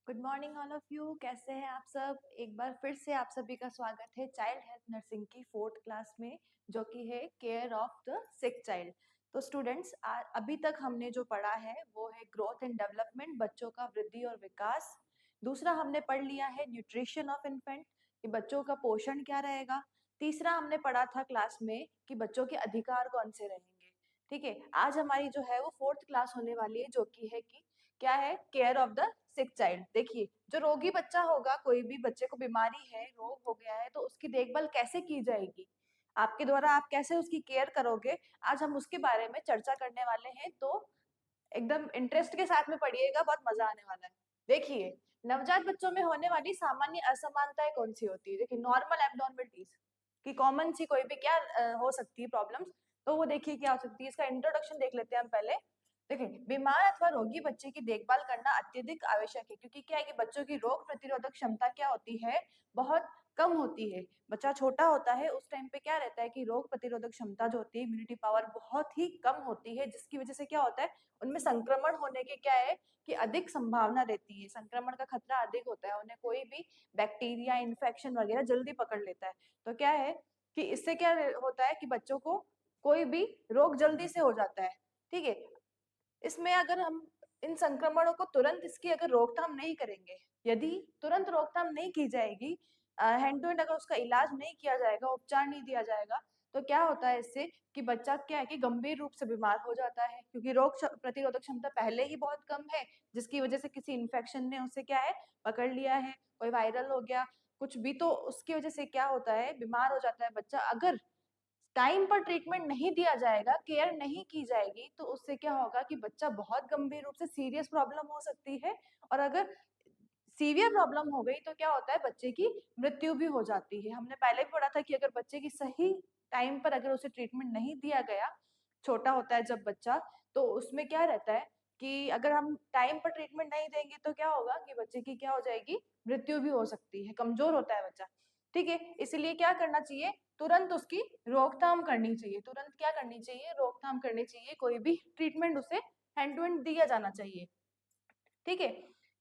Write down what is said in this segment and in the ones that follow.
Good morning all of you. कैसे हैं आप सब? एक बार फिर से आप सभी का स्वागत है चाइल्ड हेल्थ नर्सिंग की 4th क्लास में, जो कि है care of the sick child. तो स्टूडेंट्स, अभी तक हमने जो पढ़ा है वो है ग्रोथ एंड डेवलपमेंट, बच्चों का वृद्धि और विकास। दूसरा हमने पढ़ लिया है न्यूट्रिशन ऑफ इन्फेंट, कि बच्चों का पोषण क्या रहेगा। तीसरा हमने पढ़ा था क्लास में कि बच्चों के अधिकार कौन से रहेंगे। ठीक है, आज हमारी जो है वो 4th क्लास होने वाली है, जो कि है कि क्या है, care of the sick child. देखिए, जो रोगी बच्चा होगा, कोई भी बच्चे को बीमारी है, रोग हो गया है, तो उसकी देखभाल कैसे की जाएगी, आपके द्वारा आप कैसे उसकी केयर करोगे, आज हम उसके बारे में चर्चा करने वाले हैं। तो एकदम इंटरेस्ट के साथ में पढ़िएगा, बहुत मजा आने वाला है। देखिए, नवजात बच्चों में होने वाली सामान्य असमानताएं कौन सी होती है। देखिए, नॉर्मल एब्नॉर्मलिटीज की कॉमन सी कोई भी क्या हो सकती है प्रॉब्लम्स। तो वो देखिए क्या हो सकती है, इसका इंट्रोडक्शन देख लेते हैं हम पहले। देखिए, बीमार अथवा रोगी बच्चे की देखभाल करना अत्यधिक आवश्यक है, क्योंकि क्या है कि बच्चों की रोग प्रतिरोधक क्षमता क्या होती है, बहुत कम होती है। बच्चा छोटा होता है उस टाइम पे क्या रहता है कि रोग प्रतिरोधक क्षमता जो होती है, इम्यूनिटी पावर बहुत ही कम होती है, जिसकी वजह से क्या होता है, उनमें संक्रमण होने की क्या है कि अधिक संभावना रहती है, संक्रमण का खतरा अधिक होता है, उन्हें कोई भी बैक्टीरिया इन्फेक्शन वगैरह जल्दी पकड़ लेता है। तो क्या है कि इससे क्या होता है कि बच्चों को कोई भी रोग जल्दी से हो जाता है। ठीक है, इसमें अगर हम इन संक्रमणों को तुरंत इसकी अगर रोकथाम नहीं करेंगे, यदि तुरंत रोकथाम नहीं की जाएगी, हैंड टू हैंड अगर उसका इलाज नहीं किया जाएगा, उपचार नहीं दिया जाएगा, तो क्या होता है इससे कि बच्चा क्या है कि गंभीर रूप से बीमार हो जाता है, क्योंकि रोग प्रतिरोधक क्षमता पहले ही बहुत कम है, जिसकी वजह से किसी इन्फेक्शन ने उसे क्या है पकड़ लिया है, कोई वायरल हो गया कुछ भी, तो उसकी वजह से क्या होता है, बीमार हो जाता है बच्चा। अगर टाइम पर ट्रीटमेंट नहीं दिया जाएगा, केयर नहीं की जाएगी, तो उससे क्या होगा कि बच्चा बहुत गंभीर रूप से सीरियस प्रॉब्लम हो सकती है। और अगर सीवियर प्रॉब्लम हो गई तो क्या होता है, बच्चे की मृत्यु भी हो जाती है। हमने पहले भी पढ़ा था कि अगर बच्चे की सही टाइम पर अगर उसे ट्रीटमेंट नहीं दिया गया, छोटा होता है जब बच्चा, तो उसमें क्या रहता है कि अगर हम टाइम पर ट्रीटमेंट नहीं देंगे तो क्या होगा कि बच्चे की क्या हो जाएगी, मृत्यु भी हो सकती है, कमजोर होता है बच्चा। ठीक है, इसलिए क्या करना चाहिए, तुरंत उसकी रोकथाम करनी चाहिए। तुरंत क्या करनी चाहिए, रोकथाम करनी चाहिए, कोई भी ट्रीटमेंट उसे हैंड टू हैंड दिया जाना चाहिए। ठीक है,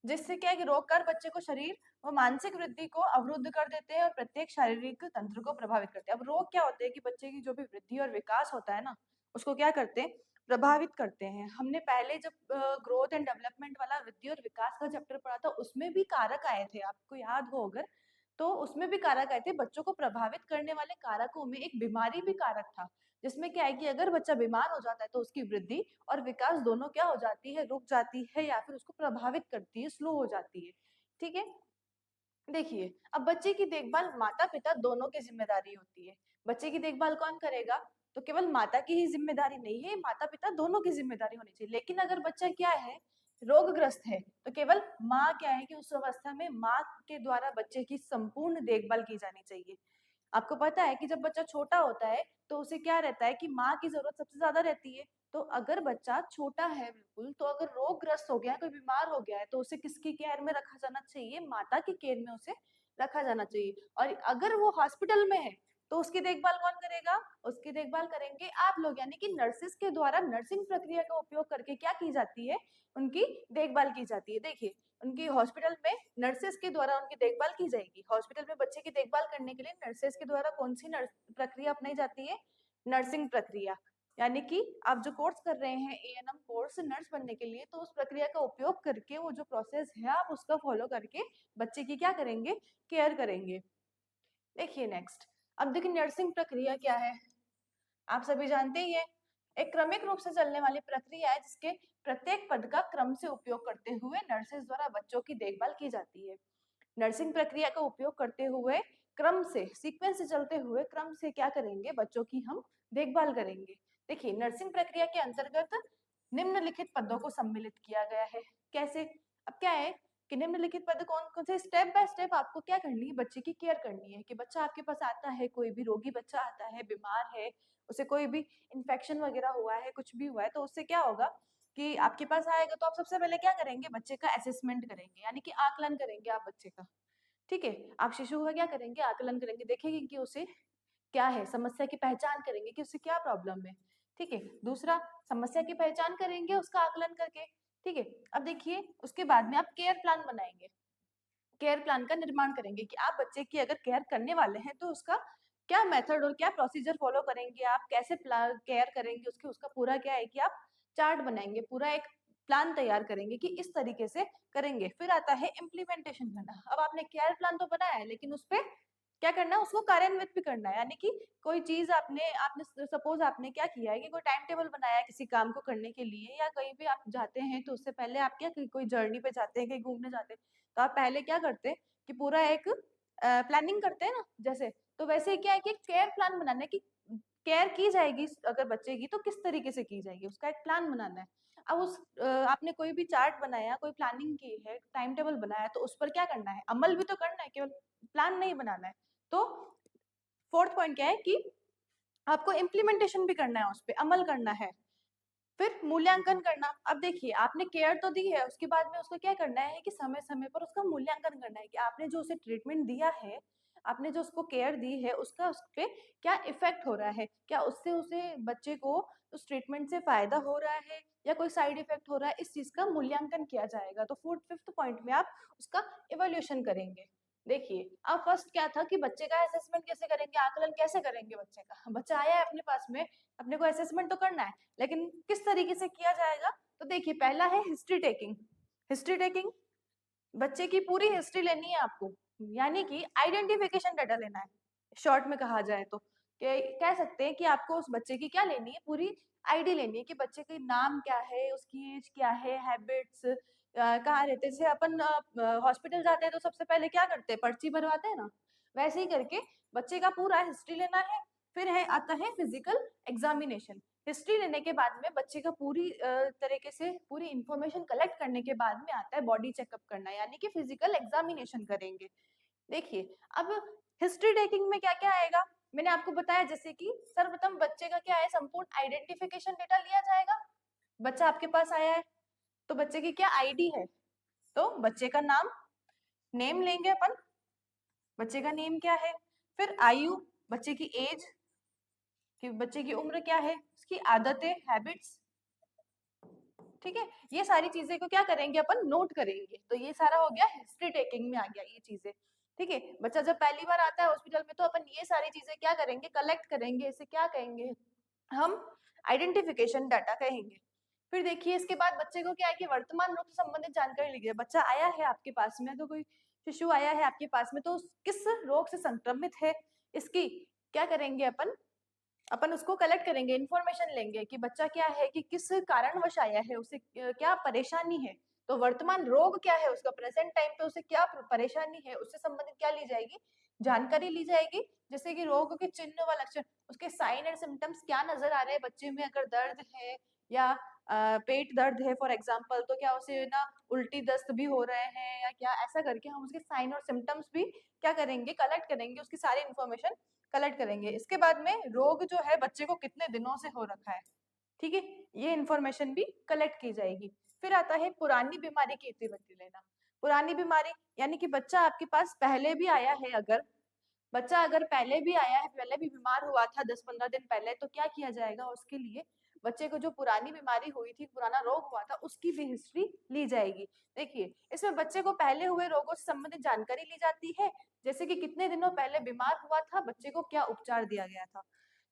जिससे क्या है कि रोगकार बच्चे को शरीर व मानसिक वृद्धि को अवरुद्ध कर देते हैं और प्रत्येक शारीरिक तंत्र को प्रभावित करते हैं। अब रोग क्या होते हैं कि बच्चे की जो भी वृद्धि और विकास होता है ना, उसको क्या करते हैं, प्रभावित करते हैं। हमने पहले जब ग्रोथ एंड डेवलपमेंट वाला वृद्धि और विकास का चैप्टर पढ़ा था, उसमें भी कारक आए थे, आपको याद हो अगर, तो उसमें भी कारक आए थे। बच्चों को प्रभावित करने वाले कारकों में एक बीमारी भी कारक था, जिसमें क्या है कि अगर बच्चा बीमार हो जाता है तो उसकी वृद्धि और विकास दोनों क्या हो जाती है, रुक जाती है, या फिर उसको प्रभावित करती है, स्लो हो जाती है। ठीक है, देखिए, अब बच्चे की देखभाल माता पिता दोनों की जिम्मेदारी होती है। बच्चे की देखभाल कौन करेगा, तो केवल माता की ही जिम्मेदारी नहीं है, माता पिता दोनों की जिम्मेदारी होनी चाहिए। लेकिन अगर बच्चा क्या है, रोगग्रस्त है, तो केवल माँ क्या है कि उस अवस्था में माँ के द्वारा बच्चे की संपूर्ण देखभाल की जानी चाहिए। आपको पता है कि जब बच्चा छोटा होता है तो उसे क्या रहता है कि माँ की जरूरत सबसे ज्यादा रहती है। तो अगर बच्चा छोटा है बिल्कुल, तो अगर रोगग्रस्त हो गया है, कोई बीमार हो गया है, तो उसे किसकी केयर में रखा जाना चाहिए, माता की केयर में उसे रखा जाना चाहिए। और अगर वो हॉस्पिटल में है तो उसकी देखभाल कौन करेगा, उसकी देखभाल करेंगे आप लोग, यानी कि नर्सिस के द्वारा नर्सिंग प्रक्रिया का उपयोग करके क्या की जाती है, उनकी देखभाल की जाती है। देखिए, उनकी हॉस्पिटल में नर्सेस के द्वारा उनकी देखभाल की जाएगी। हॉस्पिटल में बच्चे की देखभाल करने के लिए नर्सेस के द्वारा कौन सी नर्स प्रक्रिया अपनाई जाती है, नर्सिंग प्रक्रिया। यानी कि आप जो कोर्स कर रहे हैं एएनएम कोर्स नर्स बनने के लिए, तो उस प्रक्रिया का उपयोग करके वो जो प्रोसेस है आप उसका फॉलो करके बच्चे की क्या करेंगे, केयर करेंगे। देखिए नेक्स्ट, अब देखिए नर्सिंग प्रक्रिया क्या है, आप सभी जानते ही हैं, एक क्रमिक रूप से चलने वाली प्रक्रिया है, जिसके प्रत्येक पद का क्रम से उपयोग करते हुए नर्सेस द्वारा बच्चों की देखभाल की जाती है। नर्सिंग प्रक्रिया का उपयोग करते हुए क्रम से, सीक्वेंस से चलते हुए क्रम से क्या करेंगे, बच्चों की हम देखभाल करेंगे। देखिए, नर्सिंग प्रक्रिया के अंतर्गत निम्नलिखित पदों को सम्मिलित किया गया है। कैसे, अब क्या है कि निम्नलिखित पद कौन कौन से, स्टेप बाय स्टेप आपको क्या करनी है, बच्चे की केयर करनी है। कि बच्चा आपके पास आता है, कोई भी रोगी बच्चा आता है, बीमार है, उसे कोई भी इन्फेक्शन वगैरह हुआ है, कुछ भी हुआ है, तो उससे क्या होगा कि आपके पास आएगा तो आप सबसे पहले क्या करेंगे, बच्चे का असेसमेंट करेंगे, यानी कि आकलन करेंगे आप बच्चे का। ठीक है, आप शिशु का क्या करेंगे, आकलन करेंगे, देखेंगे कि उसे क्या है, समस्या की पहचान करेंगे कि उसे क्या प्रॉब्लम है। ठीक है, दूसरा, समस्या की पहचान करेंगे उसका आकलन करके, ठीक है। अब देखिए उसके बाद में आप केयर प्लान बनाएंगे, केयर प्लान का निर्माण करेंगे कि आप बच्चे की अगर केयर करने वाले हैं तो उसका क्या मेथड और क्या प्रोसीजर फॉलो करेंगे, आप कैसे केयर करेंगे उसके, उसका पूरा क्या है कि आप चार्ट बनाएंगे, पूरा एक प्लान तैयार करेंगे कि इस तरीके से करेंगे। फिर आता है इम्प्लीमेंटेशन करना। अब आपने केयर प्लान तो बनाया है लेकिन उस पर क्या करना है, उसको कार्यान्वित भी करना है। यानी कि कोई चीज आपने आपने सपोज आपने क्या किया है कि कोई टाइम टेबल बनाया है किसी काम को करने के लिए, या कहीं भी आप जाते हैं तो उससे पहले आप क्या कोई जर्नी पे जाते हैं, कहीं घूमने जाते हैं, तो आप पहले क्या करते हैं कि पूरा एक प्लानिंग करते हैं ना, जैसे तो वैसे क्या है कि केयर प्लान बनाना है कि केयर की जाएगी अगर बच्चे की तो किस तरीके से की जाएगी, उसका एक प्लान बनाना है। अब उस आपने कोई भी चार्ट बनाया, कोई प्लानिंग की है, टाइम टेबल बनाया, तो उस पर क्या करना है, अमल भी तो करना है, केवल प्लान नहीं बनाना है। तो फोर्थ पॉइंट क्या है कि आपको इम्प्लीमेंटेशन भी करना है, उस पर अमल करना है। फिर मूल्यांकन करना। अब देखिए आपने केयर तो दी है, उसके बाद में उसको क्या करना है कि समय समय पर उसका मूल्यांकन करना है कि आपने जो उसे ट्रीटमेंट दिया है, आपने जो उसको केयर दी है, उसका उस पर क्या इफेक्ट हो रहा है, क्या उससे उसे बच्चे को उस ट्रीटमेंट से फायदा हो रहा है या कोई साइड इफेक्ट हो रहा है, इस चीज का मूल्यांकन किया जाएगा। तो फोर्थ फिफ्थ पॉइंट में आप उसका इवोल्यूशन करेंगे। देखिए अब फर्स्ट क्या था कि बच्चे का असेसमेंट कैसे करेंगे, आकलन कैसे करेंगे बच्चे का, बच्चा आया है अपने पास में, अपने को असेसमेंट तो करना है लेकिन किस तरीके से किया जाएगा। तो देखिए पहला है हिस्ट्री टेकिंग। हिस्ट्री टेकिंग, बच्चे की पूरी हिस्ट्री लेनी है आपको, यानी कि आइडेंटिफिकेशन डाटा लेना है, शॉर्ट में कहा जाए तो कह सकते हैं कि आपको उस बच्चे की क्या लेनी है, पूरी आईडी लेनी है कि बच्चे का नाम क्या है, उसकी एज क्या है, हैबिट्स, कहाँ रहते हैं। जैसे अपन हॉस्पिटल जाते हैं तो सबसे पहले क्या करते हैं, पर्ची भरवाते हैं ना, वैसे ही करके बच्चे का पूरा हिस्ट्री लेना है। फिर है आता है फिजिकल एग्जामिनेशन। हिस्ट्री लेने के बाद में बच्चे का पूरी तरीके से पूरी इंफॉर्मेशन कलेक्ट करने के बाद में आता है बॉडी चेकअप करना, यानी कि फिजिकल एग्जामिनेशन करेंगे। देखिए अब हिस्ट्री टेकिंग में क्या क्या आएगा, मैंने आपको बताया जैसे कि सर्वप्रथम बच्चे का क्या है, संपूर्ण आइडेंटिफिकेशन डेटा लिया जाएगा। बच्चा आपके पास आया है तो बच्चे की क्या आईडी है, तो बच्चे का नाम, नेम लेंगे अपन, बच्चे का नेम क्या है। फिर आयु, बच्चे की एज, कि बच्चे की उम्र क्या है, उसकी आदतें, हैबिट्स, ठीक है। ये सारी चीजें को क्या करेंगे अपन, नोट करेंगे। तो ये सारा हो गया हिस्ट्री टेकिंग में आ गया ये चीजें। ठीक है, बच्चा जब पहली बार आता है हॉस्पिटल में तो अपन ये सारी चीजें क्या करेंगे, कलेक्ट करेंगे, इसे क्या कहेंगे हम, आइडेंटिफिकेशन डाटा कहेंगे। फिर देखिए इसके बाद बच्चे को क्या है कि वर्तमान रोग से संबंधित जानकारी लिखिए। बच्चा आया है आपके पास में, तो कोई शिशु आया है आपके पास में, तो किस रोग से संक्रमित है, इसकी क्या करेंगे अपन, अपन उसको कलेक्ट करेंगे, इन्फॉर्मेशन लेंगे कि बच्चा क्या है कि किस कारणवश आया है, उसे क्या परेशानी है, तो वर्तमान रोग क्या है उसका, प्रेजेंट टाइम पे उसे क्या परेशानी है, उससे संबंधित क्या ली जाएगी, जानकारी ली जाएगी। जैसे कि रोग के चिन्ह व लक्षण, उसके साइन एंड सिम्टम्स क्या नजर आ रहे हैं बच्चे में, अगर दर्द है या पेट दर्द है फॉर एग्जाम्पल, तो क्या उसे ना उल्टी दस्त भी हो रहे हैं या क्या, ऐसा करके हम उसके साइन और सिम्टम्स भी क्या करेंगे, कलेक्ट करेंगे, उसकी सारी इन्फॉर्मेशन कलेक्ट करेंगे। इसके बाद में रोग जो है बच्चे को कितने दिनों से हो रखा है, ठीक है, ये इन्फॉर्मेशन भी कलेक्ट की जाएगी। फिर आता है पुरानी बीमारी की इतिवृत्ति लेना। पुरानी बीमारी यानी कि बच्चा आपके पास पहले भी आया है, अगर बच्चा अगर पहले भी आया है, पहले भी बीमार हुआ था 10-15 दिन पहले, तो क्या किया जाएगा उसके लिए, बच्चे को जो पुरानी बीमारी हुई थी, पुराना रोग हुआ था, उसकी भी हिस्ट्री ली जाएगी। देखिए इसमें बच्चे को पहले हुए रोगों से संबंधित जानकारी ली जाती है, जैसे कि कितने दिनों पहले बीमार हुआ था, बच्चे को क्या उपचार दिया गया था।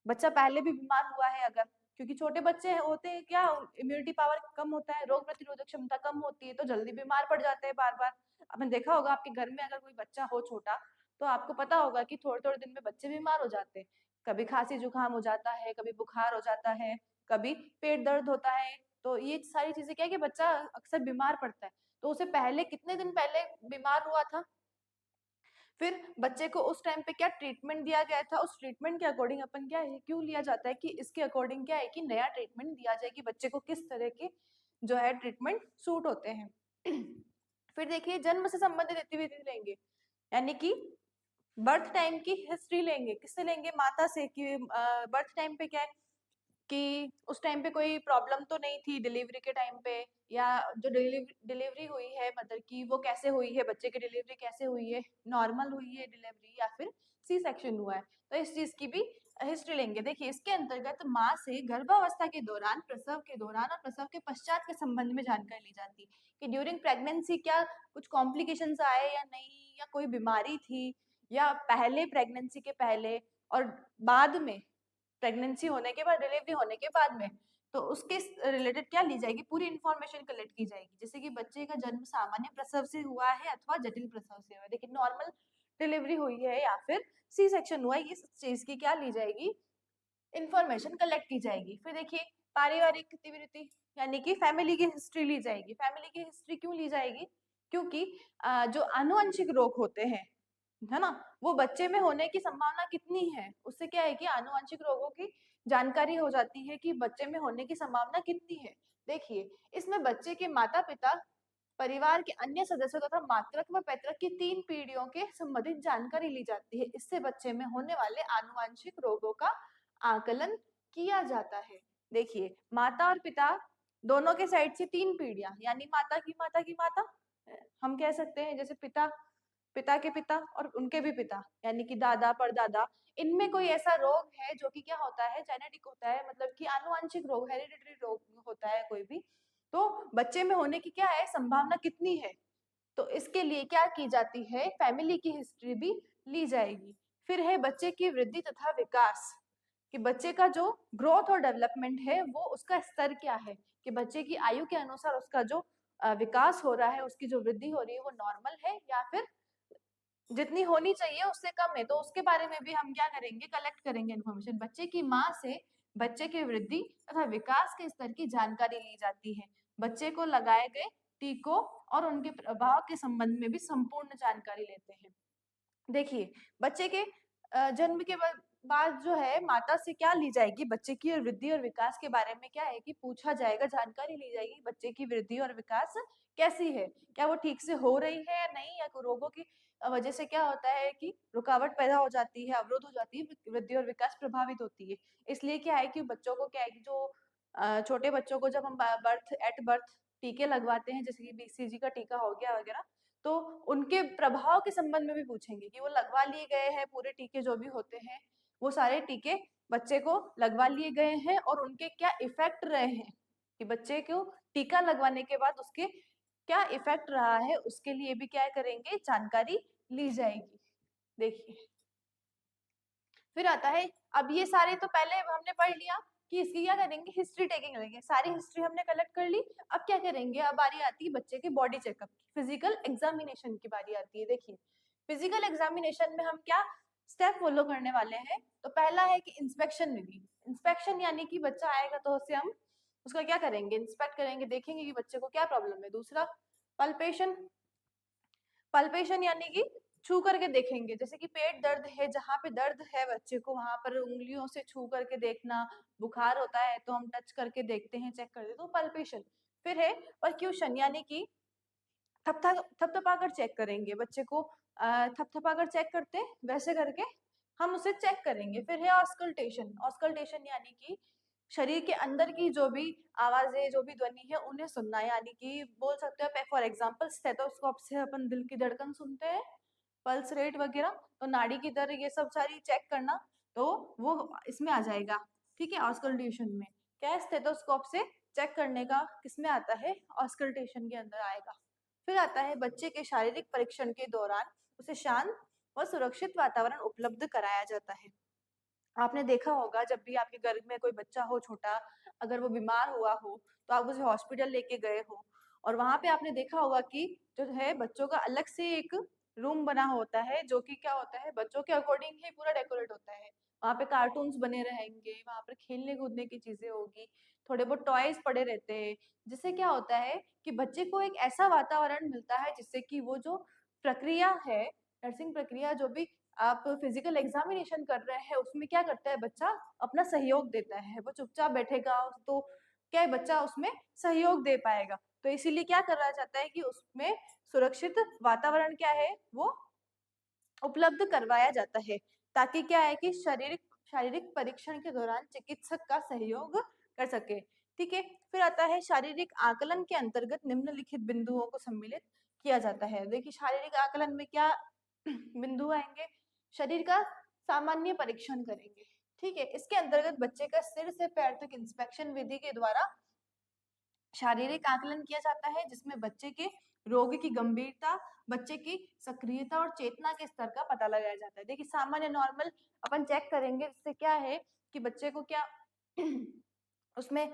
बच्चा पहले भी बीमार हुआ है अगर, क्योंकि छोटे बच्चे होते हैं क्या, इम्यूनिटी पावर कम होता है, रोग प्रतिरोधक क्षमता कम होती है, तो जल्दी बीमार पड़ जाते हैं बार बार। आपने देखा होगा आपके घर में अगर कोई बच्चा हो छोटा, तो आपको पता होगा कि थोड़े थोड़े दिन में बच्चे बीमार हो जाते हैं, कभी खांसी जुकाम हो जाता है, कभी बुखार हो जाता है, कभी पेट दर्द होता है। तो ये सारी चीजें क्या है कि बच्चा अक्सर बीमार पड़ता है, तो उसे पहले कितने दिन पहले बीमार हुआ था, फिर बच्चे को उस टाइम पे क्या ट्रीटमेंट दिया गया था, उस ट्रीटमेंट के अकॉर्डिंग अपन क्या है, क्यों लिया जाता है कि इसके अकॉर्डिंग क्या है कि नया ट्रीटमेंट दिया जाए कि बच्चे को किस तरह के जो है ट्रीटमेंट सूट होते हैं। फिर देखिए जन्म से संबंधित गतिविधि लेंगे, यानी कि बर्थ टाइम की हिस्ट्री लेंगे, किससे लेंगे, माता से, कि बर्थ टाइम पे क्या है कि उस टाइम पे कोई प्रॉब्लम तो नहीं थी डिलीवरी के टाइम पे, या जो डिलीवरी हुई है मदर की वो कैसे हुई है, बच्चे की डिलीवरी कैसे हुई है, नॉर्मल हुई है डिलीवरी या फिर सी सेक्शन हुआ है, तो इस चीज की भी हिस्ट्री लेंगे। देखिए इसके अंतर्गत माँ से गर्भावस्था के दौरान, प्रसव के दौरान और प्रसव के पश्चात के संबंध में जानकारी ली जाती है कि ड्यूरिंग प्रेगनेंसी क्या कुछ कॉम्प्लिकेशंस आए या नहीं, या कोई बीमारी थी, या पहले प्रेगनेंसी के पहले और बाद में, प्रेगनेंसी होने के बाद, डिलीवरी होने के बाद में, तो उसके रिलेटेड क्या ली जाएगी, पूरी इंफॉर्मेशन कलेक्ट की जाएगी। जैसे कि बच्चे का जन्म सामान्य प्रसव से हुआ है अथवा जटिल प्रसव से हुआ है, देखिए नॉर्मल डिलीवरी हुई है या फिर सी सेक्शन हुआ है, इस चीज की क्या ली जाएगी, इंफॉर्मेशन कलेक्ट की जाएगी। फिर देखिए पारिवारिक गतिविधि यानी कि फैमिली की हिस्ट्री ली जाएगी। फैमिली की हिस्ट्री क्यों ली जाएगी, क्योंकि जो आनुवंशिक रोग होते हैं, है ना, वो बच्चे में होने की संभावना कितनी है, उससे क्या है कि आनुवंशिक रोगों की जानकारी हो जाती है कि बच्चे में होने की संभावना कितनी है। देखिए इसमें बच्चे के माता पिता, परिवार के अन्य सदस्यों तथा मातृक व पैतृक की 3 पीढ़ियों के संबंधित जानकारी ली जाती है। इससे बच्चे में होने वाले आनुवंशिक रोगों का आकलन किया जाता है। देखिए माता और पिता दोनों के साइड से 3 पीढ़ियां, यानी माता की माता की माता, हम कह सकते हैं जैसे पिता, पिता के पिता और उनके भी पिता, यानी कि दादा परदादा, इनमें कोई ऐसा रोग है जो कि क्या होता है, जेनेटिक होता है, मतलब कि आनुवंशिक रोग, हेरिडिटरी रोग होता है कोई भी, तो बच्चे में होने की क्या है संभावना कितनी है, तो इसके लिए क्या की जाती है, फैमिली की हिस्ट्री भी ली जाएगी। फिर है बच्चे की वृद्धि तथा विकास, कि बच्चे का जो ग्रोथ और डेवलपमेंट है वो उसका स्तर क्या है, कि बच्चे की आयु के अनुसार उसका जो विकास हो रहा है, उसकी जो वृद्धि हो रही है वो नॉर्मल है या फिर जितनी होनी चाहिए उससे कम है, तो उसके बारे में भी हम क्या करेंगे, कलेक्ट करेंगे इन्फॉर्मेशन। बच्चे की माँ से बच्चे के वृद्धि तथा विकास के स्तर की जानकारी ली जाती है। बच्चे को लगाए गए टीकों और उनके प्रभाव के संबंध में भी संपूर्ण जानकारी लेते हैं। देखिए बच्चे के जन्म के बाद जो है माता से क्या ली जाएगी, बच्चे की वृद्धि और विकास के बारे में क्या है कि पूछा जाएगा, जानकारी ली जाएगी, बच्चे की वृद्धि और विकास कैसी है, क्या वो ठीक से हो रही है या नहीं, या रोगों की वजह से क्या होता है कि रुकावट पैदा हो जाती है, अवरोध हो जाती है, वृद्धि और विकास प्रभावित होती है। इसलिए क्या है कि बच्चों को क्या है कि जो छोटे बच्चों को जब हम बर्थ टीके लगवाते हैं, जैसे कि बीसीजी का टीका हो गया वगैरह, तो उनके प्रभाव के संबंध में भी पूछेंगे कि वो लगवा लिए गए हैं, पूरे टीके जो भी होते हैं वो सारे टीके बच्चे को लगवा लिए गए हैं और उनके क्या इफेक्ट रहे हैं, कि बच्चे को टीका लगवाने के बाद उसके क्या इफेक्ट रहा है, उसके लिए भी क्या करेंगे, जानकारी ली जाएगी। देखिए फिर आता है, अब ये सारे तो पहले हमने पढ़ लिया कि इसकी क्या करेंगे, हिस्ट्री टेकिंग करेंगे, सारी हिस्ट्री हमने कलेक्ट कर ली। अब क्या करेंगे, अब बारी आती है बच्चे के बॉडी चेकअप की, फिजिकल एग्जामिनेशन की बारी आती है। देखिए फिजिकल एग्जामिनेशन में हम क्या स्टेप फॉलो करने वाले हैं, तो पहला है कि इंस्पेक्शन विधि। इंस्पेक्शन यानी कि बच्चा आएगा तो उसे हम उसका क्या करेंगे, इंस्पेक्ट करेंगे, देखेंगे कि बच्चे को क्या प्रॉब्लम है। दूसरा पल्पेशन, पल्पेशन यानी कि छू करके देखेंगे, जैसे कि पेट दर्द है, जहाँ पे दर्द है बच्चे को वहां पर उंगलियों से छू करके देखना, बुखार होता है तो हम टच करके देखते हैं, चेक करते हैं, तो पल्पेशन। फिर है परक्यूशन यानी कि थपथपा कर चेक करेंगे बच्चे को, थपथपा कर चेक करते हैं वैसे करके हम उसे चेक करेंगे। फिर है ऑस्कल्टेशन, ऑस्कल्टेशन यानी कि शरीर के अंदर की जो भी आवाजें, जो भी ध्वनि है उन्हें सुनना, यानी कि बोल सकते हो फॉर एग्जांपल स्टेथोस्कोप से अपन दिल की धड़कन सुनते हैं, पल्स रेट वगैरह, तो नाड़ी की दर, ये सब सारी चेक करना, तो वो इसमें आ जाएगा। ठीक है, ऑस्कल्टेशन में क्या है, स्टेथोस्कोप से चेक करने का किसमें आता है, ऑस्कल्टेशन के अंदर आएगा। फिर आता है बच्चे के शारीरिक परीक्षण के दौरान उसे शांत व सुरक्षित वातावरण उपलब्ध कराया जाता है। आपने देखा होगा जब भी आपके घर में कोई बच्चा हो छोटा, अगर वो बीमार हुआ हो तो आप उसे हॉस्पिटल लेके गए हो, और वहां पे आपने देखा होगा कि जो है बच्चों का अलग से एक रूम बना होता है, जो कि क्या होता है बच्चों के अकॉर्डिंग ही पूरा डेकोरेट होता है। वहां पे कार्टून्स बने रहेंगे, वहां पर खेलने कूदने की चीजें होगी, थोड़े बहुत टॉयज पड़े रहते हैं, जिससे क्या होता है कि बच्चे को एक ऐसा वातावरण मिलता है जिससे कि वो जो प्रक्रिया है, नर्सिंग प्रक्रिया जो भी आप फिजिकल एग्जामिनेशन कर रहे हैं उसमें क्या करता है बच्चा, अपना सहयोग देता है। वो चुपचाप बैठेगा तो क्या है बच्चा उसमें सहयोग दे पाएगा, तो इसीलिए क्या करना चाहता है कि उसमें सुरक्षित वातावरण क्या है वो उपलब्ध करवाया जाता है, ताकि क्या है कि शारीरिक शारीरिक परीक्षण के दौरान चिकित्सक का सहयोग कर सके। ठीक है, फिर आता है शारीरिक आकलन के अंतर्गत निम्नलिखित बिंदुओं को सम्मिलित किया जाता है। देखिए शारीरिक आकलन में क्या बिंदु आएंगे, शरीर का सामान्य परीक्षण करेंगे। ठीक है, इसके अंतर्गत बच्चे का सिर से पैर तक इंस्पेक्शन विधि के द्वारा शारीरिक आकलन किया जाता है, जिसमें बच्चे के रोग की गंभीरता, बच्चे की सक्रियता और चेतना के स्तर का पता लगाया जाता है। देखिए सामान्य नॉर्मल अपन चेक करेंगे, जिससे क्या है कि बच्चे को क्या उसमें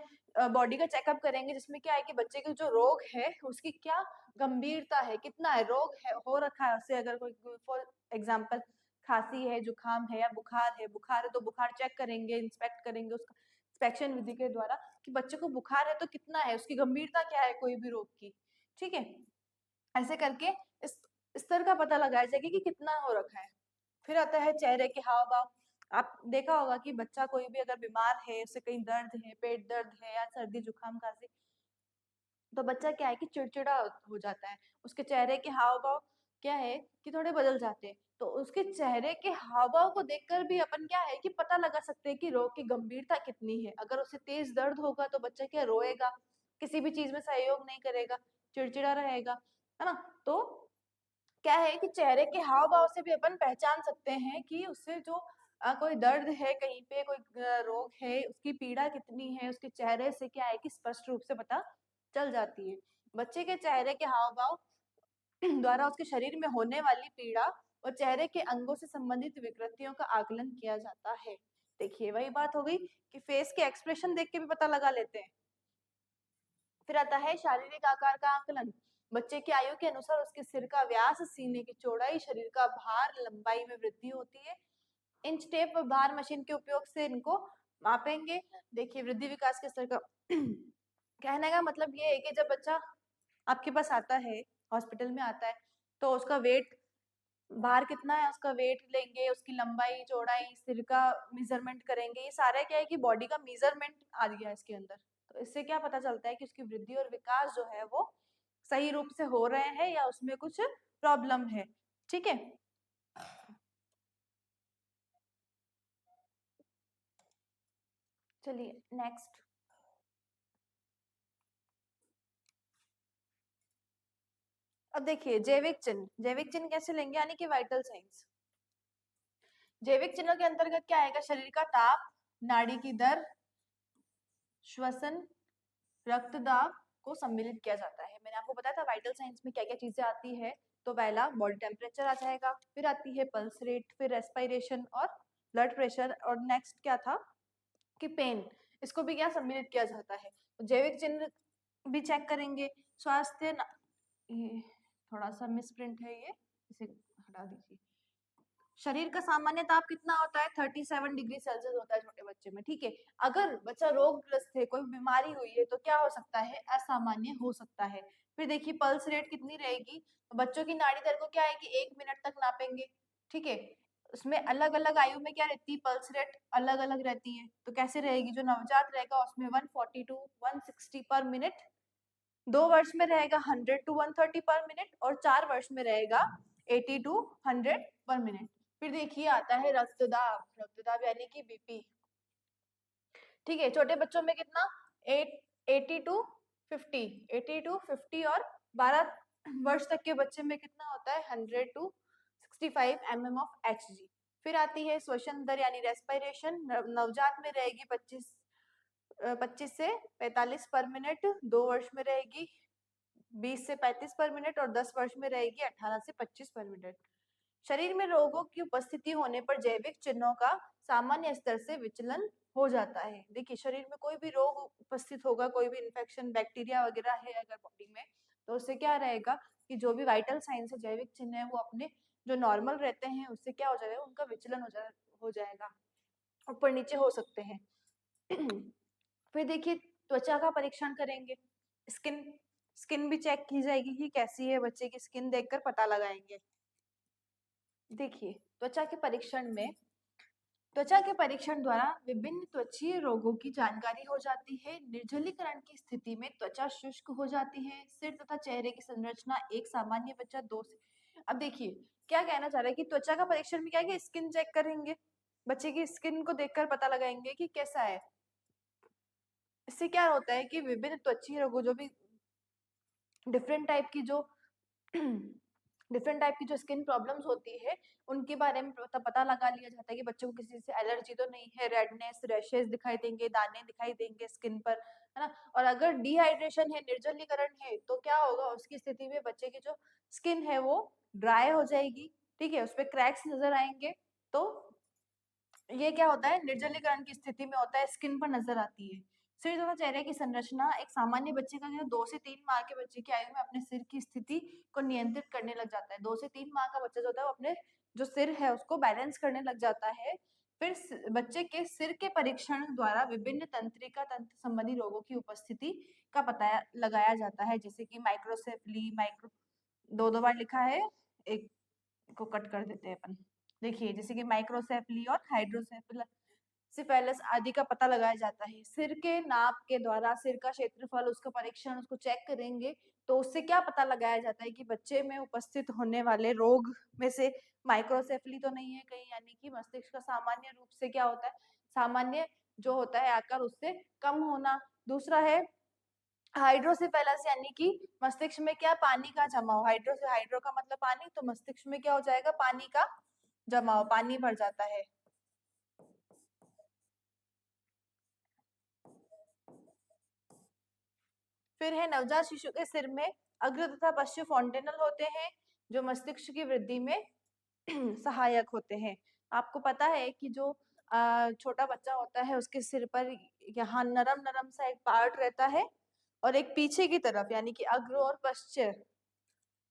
बॉडी का चेकअप करेंगे, जिसमें क्या है कि बच्चे के जो रोग है उसकी क्या गंभीरता है, कितना है रोग है हो रखा है उससे। अगर कोई फॉर एग्जांपल खांसी है, जुकाम है या बुखार है तो बुखार चेक करेंगे, इंस्पेक्ट करेंगे उसका इंस्पेक्शन विधि के द्वारा कि बच्चे को बुखार है तो कितना है, उसकी गंभीरता क्या है कोई भी रोग की। ठीक है, ऐसे करके इस स्तर का पता लगाया जाएगा कि कितना हो रखा है। फिर आता है चेहरे के हाव भाव। आप देखा होगा कि बच्चा कोई भी अगर बीमार है, उसे कहीं दर्द है, पेट दर्द है या सर्दी जुकाम खांसी, तो बच्चा क्या है कि चिड़चिड़ा हो जाता है, उसके चेहरे के हाव भाव क्या है कि थोड़े बदल जाते हैं। तो उसके चेहरे के हाव भाव को देखकर भी अपन क्या है कि पता लगा सकते हैं कि रोग की गंभीरता कितनी है। अगर उसे तेज दर्द होगा तो बच्चा क्या रोएगा, किसी भी चीज में सहयोग नहीं करेगा, चिड़चिड़ा रहेगा, है ना। तो क्या है कि चेहरे के हाव भाव से भी अपन पहचान सकते हैं कि उससे जो कोई दर्द है, कहीं पे कोई रोग है, उसकी पीड़ा कितनी है, उसके चेहरे से क्या है कि स्पष्ट रूप से पता चल जाती है। बच्चे के चेहरे के हाव भाव द्वारा उसके शरीर में होने वाली पीड़ा और चेहरे के अंगों से संबंधित विकृतियों का आकलन किया जाता है। देखिए वही बात हो गई कि फेस के एक्सप्रेशन देख के भी पता लगा लेते हैं। फिर आता है शारीरिक आकार का आकलन। बच्चे की आयु के अनुसार उसके सिर का व्यास, सीने की चौड़ाई, शरीर का भार, लंबाई में वृद्धि होती है। इंच टेप और भार मशीन के उपयोग से इनको मापेंगे। देखिए वृद्धि विकास के स्तर का कहने का मतलब ये है कि जब बच्चा आपके पास आता है, हॉस्पिटल में आता है, तो उसका वेट, भार कितना है उसका वेट लेंगे, उसकी लंबाई चौड़ाई, सिर का मेजरमेंट करेंगे। ये सारा क्या है कि बॉडी का मेजरमेंट आ गया है इसके अंदर। तो इससे क्या पता चलता है कि उसकी वृद्धि और विकास जो है वो सही रूप से हो रहे हैं या उसमें कुछ प्रॉब्लम है। ठीक है, चलिए नेक्स्ट। अब देखिए जैविक चिन्ह कैसे लेंगे, यानी कि वाइटल साइंस। जैविक चिन्हों के अंतर्गत क्या आएगा, शरीर का ताप, नाड़ी की दर, श्वसन, रक्तदाब को सम्मिलित किया जाता है। मैंने आपको बताया था वाइटल साइंस में क्या क्या चीजें आती है। तो पहला बॉडी टेम्परेचर आ जाएगा, फिर आती है पल्स रेट, फिर रेस्पिरेशन और ब्लड प्रेशर, और नेक्स्ट क्या था कि पेन, इसको भी क्या सम्मिलित किया जाता है। तो जैविक चिन्ह भी चेक करेंगे। स्वास्थ्य ये थोड़ा सा मिसप्रिंट है, ये इसे हटा दीजिए। शरीर का सामान्य ताप कितना होता है, 37 डिग्री सेल्सियस होता है छोटे बच्चे में। ठीक है, अगर बच्चा रोगग्रस्त है, कोई बीमारी हुई है, तो क्या हो सकता है, असामान्य हो सकता है। फिर देखिए पल्स रेट कितनी रहेगी, तो बच्चों की नाड़ी दर को क्या है कि 1 मिनट तक नापेंगे। ठीक है, उसमें अलग अलग आयु में क्या रहती है, पल्स रेट अलग अलग रहती है। तो कैसे रहेगी, जो नवजात रहेगा उसमें 140 टू 160 पर मिनट, 2 वर्ष में रहेगा 100 टू 130 पर मिनट, और 4 वर्ष में रहेगा 80 टू 100 पर मिनट। फिर देखिए आता है रक्तदाब, रक्तदाब यानी कि बीपी। ठीक है, छोटे बच्चों में कितना, 80 टू 50, 80 टू 50, और 12 वर्ष तक के बच्चे में कितना होता है, 100 टू 65 mm ऑफ Hg। फिर आती है श्वसन दर यानी रेस्पिरेशन। नवजात में रहेगी 25 से 45 पर मिनट, 2 वर्ष में रहेगी 20 से 35 पर मिनट, और 10 वर्ष में रहेगी 18 से 25 पर मिनट। शरीर में रोगों की उपस्थिति होने पर जैविक चिन्हों का सामान्य स्तर से विचलन हो जाता है। देखिए शरीर में कोई भी रोग उपस्थित होगा, कोई भी इन्फेक्शन, बैक्टीरिया वगैरह है अगर बॉडी में, तो उससे क्या रहेगा कि जो भी वाइटल साइंस है, जैविक चिन्ह है, वो अपने जो नॉर्मल रहते हैं उससे क्या हो जाएगा, उनका विचलन हो जाएगा, ऊपर नीचे हो सकते हैं। फिर देखिए त्वचा का परीक्षण करेंगे, स्किन स्किन भी चेक की जाएगी कि कैसी है बच्चे की स्किन, देखकर पता लगाएंगे। देखिए त्वचा के परीक्षण द्वारा विभिन्न त्वचीय रोगों की जानकारी हो जाती है। निर्जलीकरण की स्थिति में त्वचा शुष्क हो जाती है। सिर तथा चेहरे की संरचना एक सामान्य बच्चा दो से, अब देखिए क्या कहना चाह रहा है कि त्वचा का परीक्षण में क्या है कि स्किन चेक करेंगे, बच्चे की स्किन को देखकर पता लगाएंगे कि कैसा है। इससे क्या होता है कि विभिन्न त्वचीय रोगों, जो भी डिफरेंट टाइप की जो डिफरेंट टाइप की जो स्किन प्रॉब्लम्स होती है उनके बारे में पता लगा लिया जाता है कि बच्चों को किसी से एलर्जी तो नहीं है, रेडनेस, रैशेस दिखाई देंगे, दाने दिखाई देंगे स्किन पर, है ना। और अगर डिहाइड्रेशन है, निर्जलीकरण है, तो क्या होगा, उसकी स्थिति में बच्चे की जो स्किन है वो ड्राई हो जाएगी, ठीक है, उसपे क्रैक्स नजर आएंगे। तो ये क्या होता है, निर्जलीकरण की स्थिति में होता है, स्किन पर नजर आती है। सिर तथा चेहरे की संरचना एक सामान्य बच्चे का 2 से 3 माह के बच्चे की आयु में अपने सिर की स्थिति को नियंत्रित करने लग जाता है। 2 से 3 माह का बच्चा जो होता है वो अपने जो सिर है उसको बैलेंस करने लग जाता है। फिर बच्चे के सिर के परीक्षण द्वारा विभिन्न तंत्रिका तंत्र संबंधी रोगों की उपस्थिति का पता लगाया जाता है, जैसे कि माइक्रोसेफली, माइक्रो 2-2 बार लिखा है, एक को कट कर देते हैं अपन। देखिए जैसे कि माइक्रोसेफली और हाइड्रोसेफेलस आदि का पता लगाया जाता है। सिर के नाप के द्वारा सिर का क्षेत्रफल, उसका परीक्षण, उसको चेक करेंगे तो उससे क्या पता लगाया जाता है कि बच्चे में उपस्थित होने वाले रोग में से माइक्रोसेफली तो नहीं है कहीं, यानी कि मस्तिष्क का सामान्य रूप से क्या होता है, सामान्य जो होता है आकार उससे कम होना। दूसरा है हाइड्रोसेफेलस, यानी कि मस्तिष्क में क्या, पानी का जमाव। हाइड्रो का मतलब पानी, तो मस्तिष्क में क्या हो जाएगा, पानी का जमाव, पानी भर जाता है। फिर है नवजात शिशु के सिर में अग्र तथा पश्च फॉन्टेनल होते हैं जो मस्तिष्क की वृद्धि में सहायक होते हैं। आपको पता है कि जो छोटा बच्चा होता है उसके सिर पर यहाँ नरम नरम सा एक पार्ट रहता है और एक पीछे की तरफ, यानी कि अग्र और पश्च,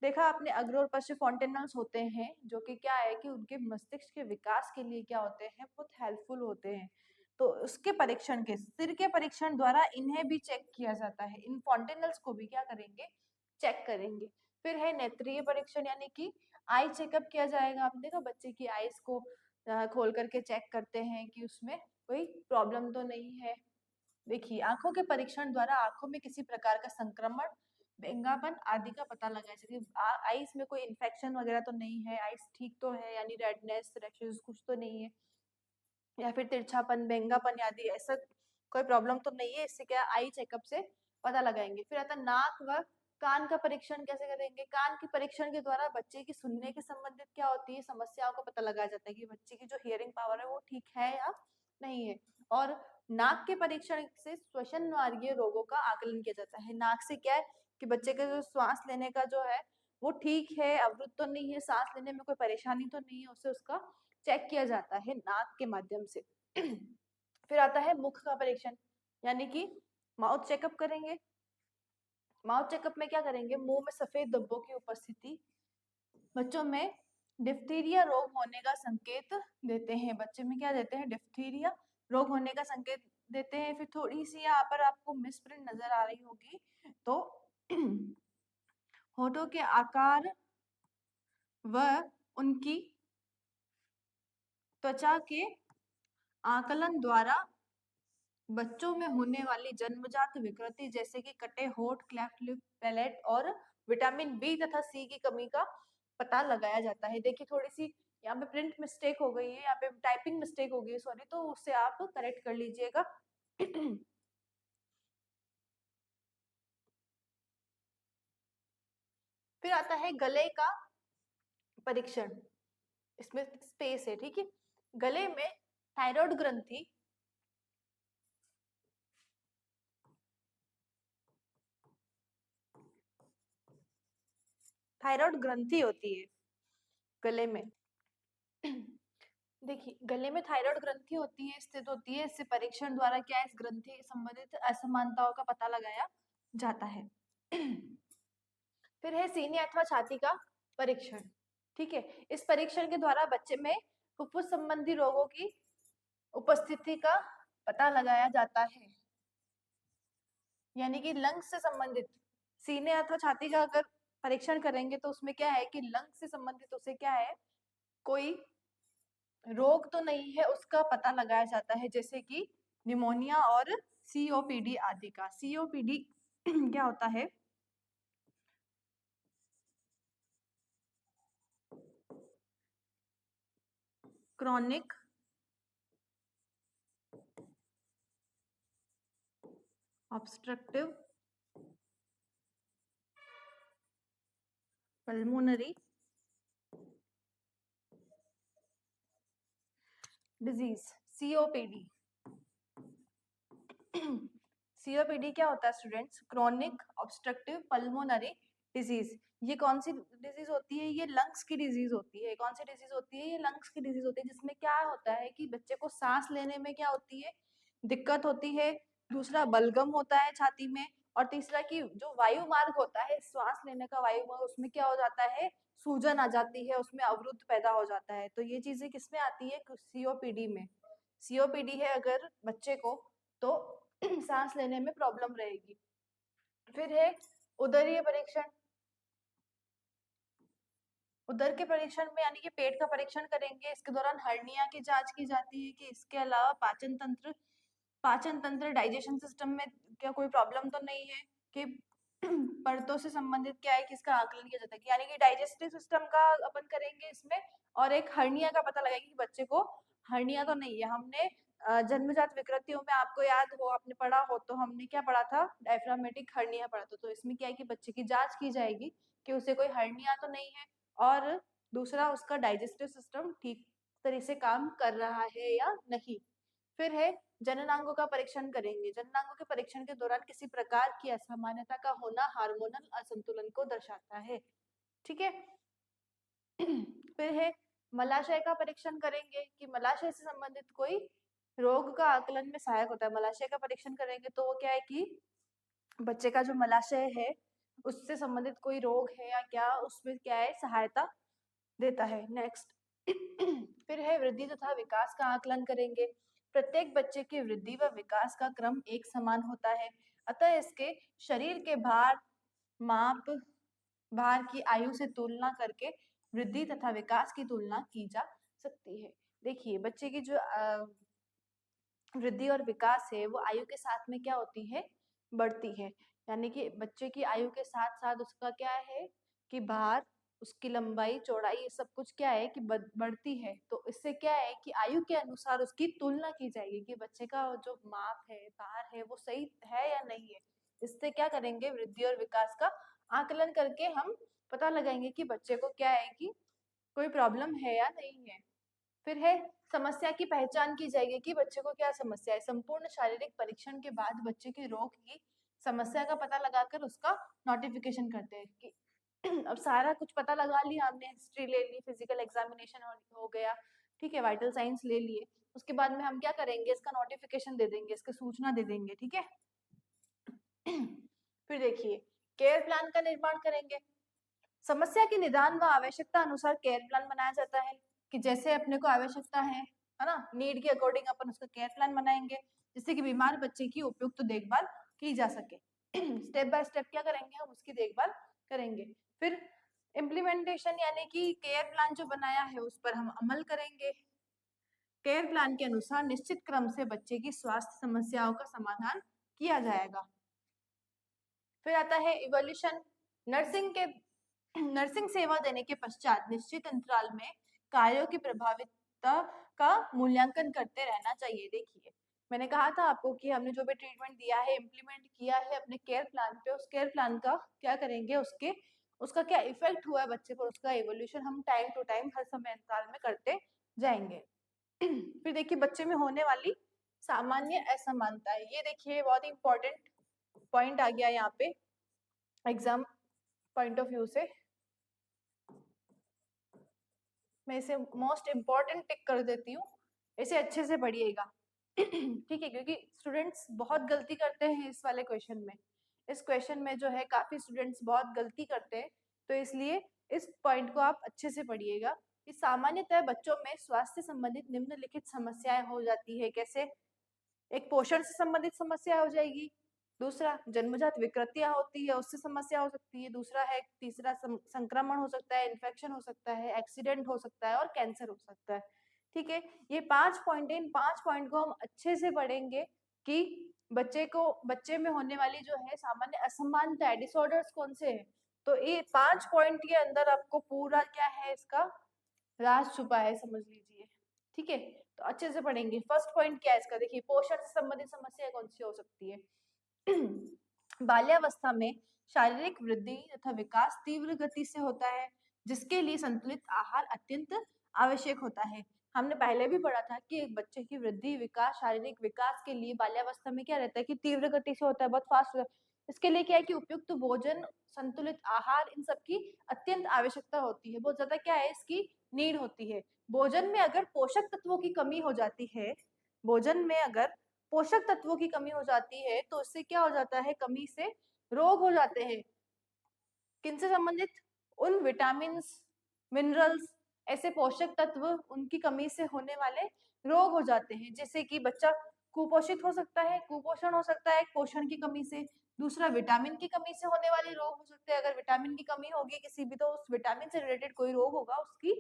देखा आपने, अग्र और पश्च फॉन्टेनल्स होते हैं जो कि क्या है कि उनके मस्तिष्क के विकास के लिए क्या होते हैं, बहुत हेल्पफुल होते हैं। तो उसके परीक्षण के, सिर के परीक्षण द्वारा इन्हें भी चेक किया जाता है, इन फॉन्टेनल्स को भी क्या करेंगे, चेक करेंगे। फिर है नेत्रीय परीक्षण, यानी कि आई चेकअप किया जाएगा। आपने देखा बच्चे की आईज को खोल करके चेक करते हैं कि उसमें कोई प्रॉब्लम तो नहीं है। देखिए आंखों के परीक्षण द्वारा आंखों में किसी प्रकार का संक्रमण, बेंगापन आदि का पता लगाया जाए, आईज में कोई इन्फेक्शन वगैरह तो नहीं है, आईज ठीक तो है, यानी रेडनेस, रैशेस कुछ तो नहीं है, या फिर तिरछापन, बेंगापन आदि ऐसा कोई प्रॉब्लम तो नहीं है। इससे क्या आई चेकअप से पता लगाएंगे। फिर आता नाक व कान का परीक्षण कैसे करेंगे, कान के परीक्षण के द्वारा बच्चे की सुनने के संबंधित क्या होती है समस्याओं का पता लगाया जाता है कि बच्चे की जो हियरिंग पावर है वो ठीक है या नहीं है। और नाक के परीक्षण से श्वसन मार्गीय रोगों का आकलन किया जाता है। नाक से क्या है कि बच्चे का जो श्वास लेने का जो है वो ठीक है, अवरुद्ध तो नहीं है, सांस लेने में कोई परेशानी तो नहीं है, उससे उसका चेक किया जाता है नाक के माध्यम से। फिर आता है मुख का परीक्षण, यानी कि माउथ चेकअप करेंगे। माउथ चेकअप में क्या करेंगे, मुंह में सफेद धब्बों की उपस्थिति बच्चों में डिप्थीरिया रोग होने का संकेत देते हैं। बच्चे में क्या देते हैं, डिप्थीरिया रोग होने का संकेत देते हैं। फिर थोड़ी सी यहाँ पर आपको मिसप्रिंट नजर आ रही होगी, तो होठों के आकार व उनकी त्वचा के आकलन द्वारा बच्चों में होने वाली जन्मजात विकृति जैसे कि कटे होठ, क्लेफ्ट लिप पैलेट और विटामिन बी तथा सी की कमी का पता लगाया जाता है। देखिए थोड़ी सी यहाँ पे प्रिंट मिस्टेक हो गई है, यहाँ पे टाइपिंग मिस्टेक हो गई है, सॉरी, तो उससे आप करेक्ट कर लीजिएगा। फिर आता है गले का परीक्षण, इसमें स्पेस है, ठीक है। गले में थायराइड ग्रंथि थायराइड ग्रंथि होती है गले में। देखिए गले में थायराइड ग्रंथि होती है, स्थित होती है। इससे परीक्षण द्वारा क्या है, इस ग्रंथि के संबंधित असमानताओं का पता लगाया जाता है। फिर है सीने अथवा छाती का परीक्षण, ठीक है। इस परीक्षण के द्वारा बच्चे में फुफ्फुस संबंधी रोगों की उपस्थिति का पता लगाया जाता है, यानी कि लंग्स से संबंधित सीने अथवा छाती का अगर परीक्षण करेंगे तो उसमें क्या है कि लंग्स से संबंधित उसे क्या है, कोई रोग तो नहीं है उसका पता लगाया जाता है, जैसे कि निमोनिया और सीओपीडी आदि का। सीओपीडी क्या होता है, chronic obstructive pulmonary disease, COPD. COPD क्या होता है students? Chronic obstructive pulmonary disease. ये कौन सी डिजीज होती है? ये लंग्स की डिजीज होती है। कौन सी डिजीज होती है? ये लंग्स की डिजीज होती है, जिसमें क्या होता है कि बच्चे को सांस लेने में क्या होती है? दिक्कत होती है। दूसरा बलगम होता है छाती में। और तीसरा कि जो वायु मार्ग होता है, श्वास लेने का वायु मार्ग, उसमें क्या हो जाता है? सूजन आ जाती है, उसमें अवरुद्ध पैदा हो जाता है। तो ये चीजें किसमें आती है? सीओपीडी में। सीओपीडी है अगर बच्चे को, तो सांस लेने में प्रॉब्लम रहेगी। फिर है उदरीय परीक्षण। उदर के परीक्षण में यानी कि पेट का परीक्षण करेंगे। इसके दौरान हर्निया की जांच की जाती है कि इसके अलावा पाचन तंत्र डाइजेशन सिस्टम में क्या कोई प्रॉब्लम तो नहीं है, कि परतों से संबंधित क्या है कि इसका आकलन किया जाता है, यानी कि डाइजेस्टिव सिस्टम का अपन करेंगे इसमें। और एक हर्निया का पता लगाएंगे कि बच्चे को हर्निया तो नहीं है। हमने जन्मजात विकृतियों में, आपको याद हो, आपने पढ़ा हो, तो हमने क्या पढ़ा था? डायफ्रामेटिक हर्निया पढ़ा था। तो इसमें क्या है कि बच्चे की जांच की जाएगी कि उसे कोई हर्निया तो नहीं है, और दूसरा उसका डाइजेस्टिव सिस्टम ठीक तरह से काम कर रहा है या नहीं। फिर है जननांगों का परीक्षण करेंगे। जननांगों के परीक्षण के दौरान किसी प्रकार की असामान्यता का होना हार्मोनल असंतुलन को दर्शाता है। ठीक है। फिर है मलाशय का परीक्षण करेंगे कि मलाशय से संबंधित कोई रोग का आकलन में सहायक होता है। मलाशय का परीक्षण करेंगे तो वो क्या है कि बच्चे का जो मलाशय है उससे संबंधित कोई रोग है या क्या, उसमें क्या है, सहायता देता है। नेक्स्ट फिर है वृद्धि तथा विकास का आकलन करेंगे। प्रत्येक बच्चे की वृद्धि व विकास का क्रम एक समान होता है, अतः इसके शरीर के भार की आयु से तुलना करके वृद्धि तथा विकास की तुलना की जा सकती है। देखिए बच्चे की जो वृद्धि और विकास है वो आयु के साथ में क्या होती है? बढ़ती है। यानी कि बच्चे की आयु के साथ साथ उसका क्या है कि भार, उसकी लंबाई चौड़ाई, ये सब कुछ क्या है कि बढ़ती है। तो इससे क्या है कि आयु के अनुसार उसकी तुलना की जाएगी कि बच्चे का जो माप है, भार है, वो सही है या नहीं है। इससे क्या करेंगे? वृद्धि और विकास का आकलन करके हम पता लगाएंगे कि बच्चे को क्या है कि कोई प्रॉब्लम है या नहीं है। फिर है समस्या की पहचान की जाएगी कि बच्चे को क्या समस्या है। संपूर्ण शारीरिक परीक्षण के बाद बच्चे के रोग की समस्या का पता लगाकर उसका नोटिफिकेशन करते हैं कि अब सारा कुछ पता लगा लिया हमने, हिस्ट्री ले ली, फिजिकल एग्जामिनेशन हो गया, ठीक है, वाइटल साइंस ले लिए, उसके बाद में हम क्या करेंगे? इसका नोटिफिकेशन दे देंगे, इसकी सूचना दे देंगे। ठीक है। फिर देखिए केयर प्लान का निर्माण करेंगे। समस्या के निदान व आवश्यकता अनुसार केयर प्लान बनाया जाता है कि जैसे अपने को आवश्यकता है ना, नीड के अकॉर्डिंग अपन उसका केयर प्लान बनाएंगे, जिससे कि बीमार बच्चे की उपयुक्त देखभाल की जा सके। स्टेप बाय स्टेप क्या करेंगे? हम उसकी देखभाल करेंगे। फिर इम्प्लीमेंटेशन, यानी कि केयर प्लान जो बनाया है उस पर हम अमल करेंगे। केयर प्लान के अनुसार निश्चित क्रम से बच्चे की स्वास्थ्य समस्याओं का समाधान किया जाएगा। फिर आता है इवोल्यूशन। नर्सिंग सेवा देने के पश्चात निश्चित अंतराल में कार्यों की प्रभावितता का मूल्यांकन करते रहना चाहिए। देखिए मैंने कहा था आपको कि हमने जो भी ट्रीटमेंट दिया है, इम्प्लीमेंट किया है अपने केयर प्लान पे, उस केयर प्लान का क्या करेंगे? उसका क्या इफेक्ट हुआ है बच्चे पर, उसका इवोल्यूशन हम टाइम टू टाइम हर समय अंतराल में करते जाएंगे। फिर देखिए बच्चे में होने वाली सामान्य असमानता है। ये देखिए बहुत ही इंपॉर्टेंट पॉइंट आ गया यहाँ पे एग्जाम पॉइंट ऑफ व्यू से। मैं इसे मोस्ट इम्पॉर्टेंट टिक कर देती हूँ, इसे अच्छे से पढ़िएगा। ठीक है, क्योंकि स्टूडेंट्स बहुत गलती करते हैं इस वाले क्वेश्चन में। इस क्वेश्चन में जो है काफी स्टूडेंट्स बहुत गलती करते हैं, तो इसलिए इस पॉइंट को आप अच्छे से पढ़िएगा कि सामान्यतः बच्चों में स्वास्थ्य संबंधित निम्नलिखित समस्याएं हो जाती है। कैसे? एक पोषण से संबंधित समस्या हो जाएगी, दूसरा जन्मजात विकृतियां होती है उससे समस्या हो सकती है, दूसरा है, तीसरा संक्रमण हो सकता है, इन्फेक्शन हो सकता है, एक्सीडेंट हो सकता है और कैंसर हो सकता है। ठीक है, ये 5 पॉइंट है। इन 5 पॉइंट को हम अच्छे से पढ़ेंगे कि बच्चे में होने वाली जो है सामान्य असमानता है, डिसऑर्डर्स कौन से हैं। तो ये 5 पॉइंट के अंदर आपको पूरा क्या है इसका राज छुपा है, समझ लीजिए। ठीक है, तो अच्छे से पढ़ेंगे। फर्स्ट पॉइंट क्या है इसका? देखिए पोषण से संबंधित समस्या कौन सी हो सकती है? बाल्यावस्था में शारीरिक वृद्धि तथा विकास तीव्र गति से होता है, जिसके लिए संतुलित आहार अत्यंत आवश्यक होता है। हमने पहले भी पढ़ा था कि एक बच्चे की वृद्धि, विकास, शारीरिक विकास के लिए बाल्यावस्था में क्या रहता है कि तीव्र गति से होता है, बहुत फास्ट होता है। इसके लिए क्या है कि उपयुक्त भोजन, संतुलित आहार, इन सब की अत्यंत आवश्यकता होती है। बहुत ज्यादा क्या है, इसकी नीड होती है। भोजन में अगर पोषक तत्वों की कमी हो जाती है, भोजन में अगर पोषक तत्वों की कमी हो जाती है तो इससे क्या हो जाता है, कमी से रोग हो जाते हैं। किनसे संबंधित? उन विटामिन, मिनरल्स, ऐसे पोषक तत्व, उनकी कमी से होने वाले रोग हो जाते हैं। जैसे कि बच्चा कुपोषित हो सकता है, कुपोषण हो सकता है पोषण की कमी से। दूसरा, विटामिन की कमी से होने वाले रोग हो सकते हैं। अगर विटामिन की कमी होगी किसी भी, तो उस विटामिन से रिलेटेड कोई रोग होगा उसकी,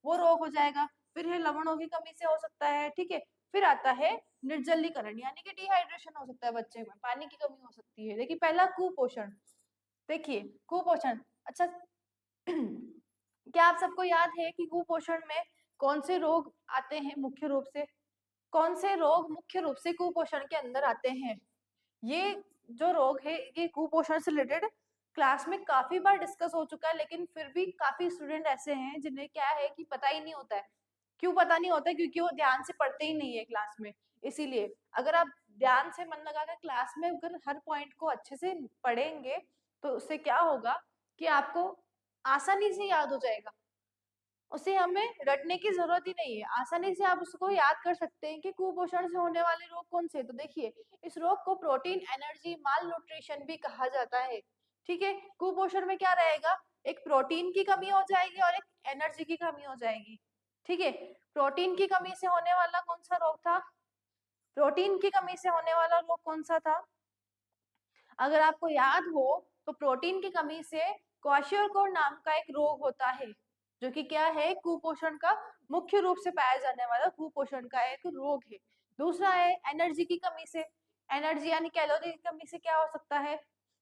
वो रोग हो जाएगा। फिर है लवणों की कमी से हो सकता है, ठीक है। फिर आता है निर्जलीकरण, यानी कि डिहाइड्रेशन हो सकता है, बच्चे में पानी की कमी हो सकती है। देखिए, पहला कुपोषण। देखिए, कुपोषण, अच्छा क्या आप सबको याद है कि कुपोषण में कौन से रोग आते हैं मुख्य रूप से? कौन से रोग मुख्य रूप से कुपोषण के अंदर आते हैं? ये जो रोग है ये कुपोषण से रिलेटेड क्लास में काफी बार डिस्कस हो चुका है, लेकिन फिर भी काफी स्टूडेंट ऐसे हैं जिन्हें क्या है कि पता ही नहीं होता है। क्यों पता नहीं होता है? क्योंकि वो ध्यान से पढ़ते ही नहीं है क्लास में। इसीलिए अगर आप ध्यान से मन लगाकर क्लास में अगर हर पॉइंट को अच्छे से पढ़ेंगे तो उससे क्या होगा कि आपको आसानी से याद हो जाएगा। उसे हमें रटने की जरूरत ही नहीं है, आसानी से आप उसको याद कर सकते हैं कि कुपोषण से होने वाले रोग कौन से। तो देखिए, इस रोग को प्रोटीन एनर्जी माल न्यूट्रिशन भी कहा जाता है, ठीक है। कुपोषण में क्या रहेगा, एक प्रोटीन की कमी हो जाएगी और एक एनर्जी की कमी हो जाएगी, ठीक है। प्रोटीन की कमी से होने वाला कौन सा रोग था? प्रोटीन की कमी से होने वाला रोग कौन सा था? अगर आपको याद हो तो प्रोटीन की कमी से क्वाशियोकोर नाम का एक रोग होता है, जो कि क्या है, कुपोषण का मुख्य रूप से पाया जाने वाला कुपोषण का एक रोग है। दूसरा है एनर्जी की कमी से, एनर्जी यानी कैलोरी की कमी से क्या हो सकता है,